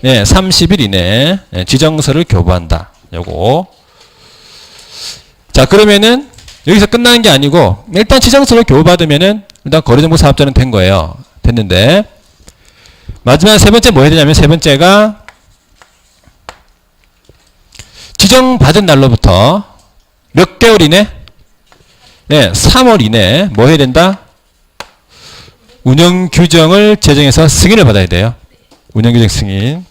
네, 30일 이내 지정서를 교부한다. 요거. 자, 그러면은 여기서 끝나는 게 아니고 일단 지정서를 교부받으면은 일단 거래정보사업자는 된 거예요. 됐는데 마지막 세 번째 뭐 해야 되냐면 세 번째가 지정받은 날로부터 몇 개월 이내? 네, 3월 이내 뭐 해야 된다? 운영규정을 제정해서 승인을 받아야 돼요. 운영규정 승인.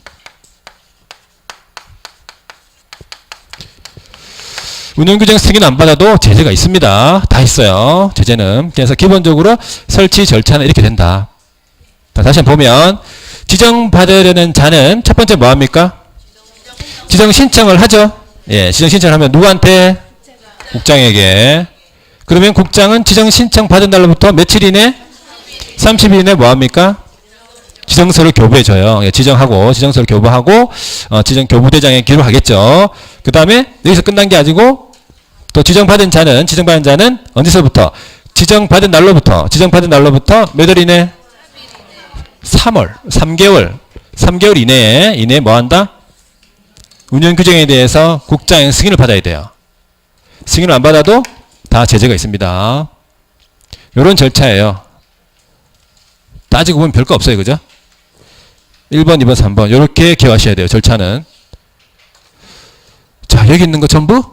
운영규정 승인 안 받아도 제재가 있습니다. 다 있어요. 제재는. 그래서 기본적으로 설치 절차는 이렇게 된다. 자, 다시 한번 보면 지정받으려는 자는 첫 번째 뭐 합니까? 지정 신청을 하죠. 예, 지정 신청을 하면 누구한테? 국장에게. 그러면 국장은 지정 신청 받은 날로부터 며칠 이내? 30일 이내 뭐 합니까? 지정서를 교부해줘요. 예, 지정서를 교부하고 지정 교부대장에 기록하겠죠. 그 다음에 여기서 끝난 게 아니고 또 지정받은 자는 언제서부터? 지정받은 날로부터 몇 월 이내? 3월, 3개월 이내에 뭐 한다? 운영 규정에 대해서 국장의 승인을 받아야 돼요. 승인을 안 받아도 다 제재가 있습니다. 요런 절차예요. 따지고 보면 별거 없어요. 그죠? 1번, 2번, 3번 요렇게 기억하셔야 돼요. 절차는. 자, 여기 있는 거 전부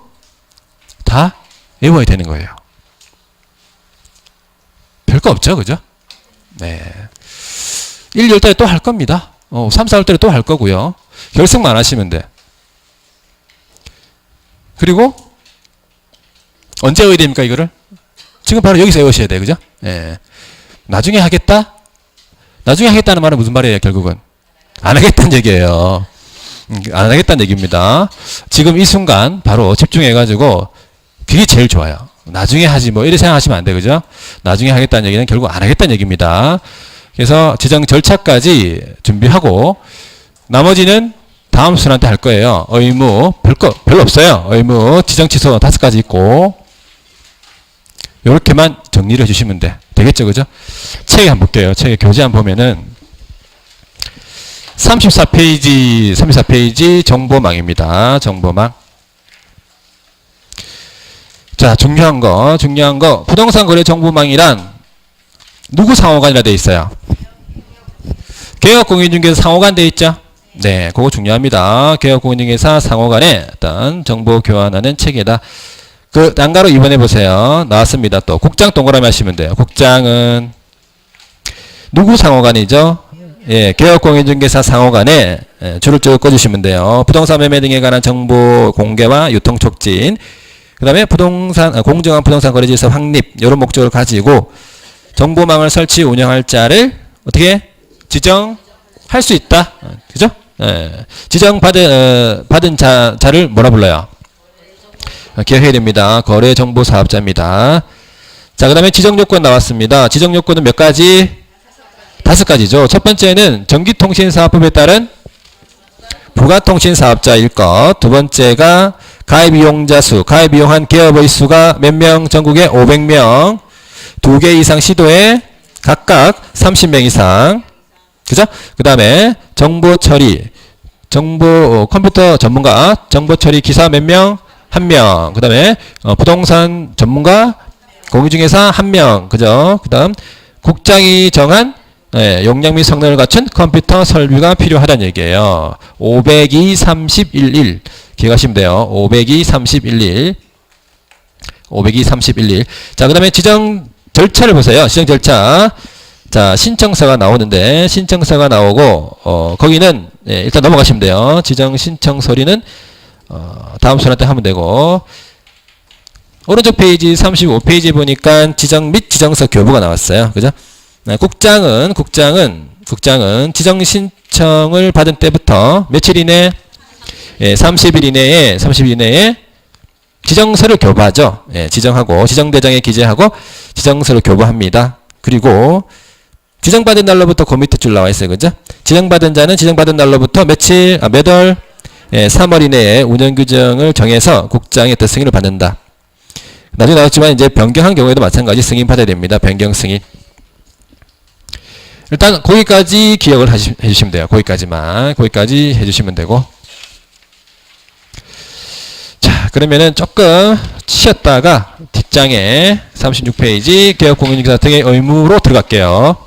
다 외워야 되는 거예요. 별거 없죠. 그죠? 네. 1, 2월 달에 또 할 겁니다. 3, 4월 달에 또 할 거고요. 결승만 하시면 돼. 그리고 언제 외워야 됩니까? 이거를? 지금 바로 여기서 외우셔야 돼요. 그죠? 네. 나중에 하겠다? 나중에 하겠다는 말은 무슨 말이에요? 결국은 안 하겠다는 얘기예요. 안 하겠다는 얘기입니다. 지금 이 순간 바로 집중해가지고 그게 제일 좋아요. 나중에 하지 뭐 이렇게 생각하시면 안 돼요. 그죠? 나중에 하겠다는 얘기는 결국 안 하겠다는 얘기입니다. 그래서 지정 절차까지 준비하고 나머지는 다음 순한테 할 거예요. 의무 별로 없어요. 의무 지정 취소 5가지 있고 요렇게만 정리를 해주시면 되겠죠. 그죠? 책에 한번 볼게요. 책에 교재 한번 보면은 34페이지 정보망입니다. 정보망. 자, 중요한 거 부동산 거래 정보망이란 누구 상호간이라 되어 있어요? 개업공인중개사 상호간 되어 있죠? 네, 그거 중요합니다. 개업공인중개사 상호간에 어떤 정보 교환하는 체계다. 그 난가로 2번 해보세요. 나왔습니다. 또 국장 동그라미 하시면 돼요. 국장은 누구 상호간이죠? 예, 개업공인중개사 상호간에 줄을 쭉 꺼주시면 돼요. 부동산 매매 등에 관한 정보 공개와 유통 촉진, 그 다음에 공정한 부동산 거래 질서 확립 이런 목적을 가지고 정보망을 설치 운영할 자를 어떻게 지정할 수 있다. 그죠? 예, 지정받은 자를 뭐라 불러요? 기억해야 됩니다. 거래정보사업자입니다. 자, 그 다음에 지정요건 나왔습니다. 지정요건은 몇 가지? 5가지죠. 첫 번째는 전기통신사업법에 따른 부가통신사업자일 것. 두 번째가 가입이용자 수, 가입 이용한 기업의 수가 몇 명? 전국에 500명. 2개 이상 시도에 각각 30명 이상. 그죠? 그 다음에 정보처리, 컴퓨터 전문가, 정보처리 기사 몇 명? 1명. 그 다음에 부동산 전문가, 공인중개사 1명. 그죠? 그 다음 국장이 정한 용량 및 성능을 갖춘 컴퓨터 설비가 필요하다는 얘기예요. 502, 31일 기억하시면 돼요. 502, 31일 502, 31일. 자, 그 다음에 지정 절차를 보세요. 지정 절차. 자, 신청서가 나오는데 신청서가 나오고 거기는 일단 넘어가시면 돼요. 지정 신청 서류는 다음 순한테 하면 되고, 오른쪽 페이지 35페이지 보니까 지정 및 지정서 교부가 나왔어요. 그죠? 네, 국장은 지정 신청을 받은 때부터 며칠 이내? 30일 이내에 지정서를 교부하죠. 지정하고 지정대장에 기재하고 지정서를 교부합니다. 그리고 지정받은 날로부터 그 밑에 줄 나와 있어요. 그죠? 지정받은 자는 지정받은 날로부터 몇 월? 3월 이내에 운영규정을 정해서 국장의 승인을 받는다. 나중에 나왔지만 이제 변경한 경우에도 마찬가지 승인 받아야 됩니다. 변경 승인. 일단 거기까지 기억을 해주시면 돼요. 거기까지 해주시면 되고. 자, 그러면은 조금 쉬었다가 뒷장에 36페이지 개업공인중개사 등의 의무로 들어갈게요.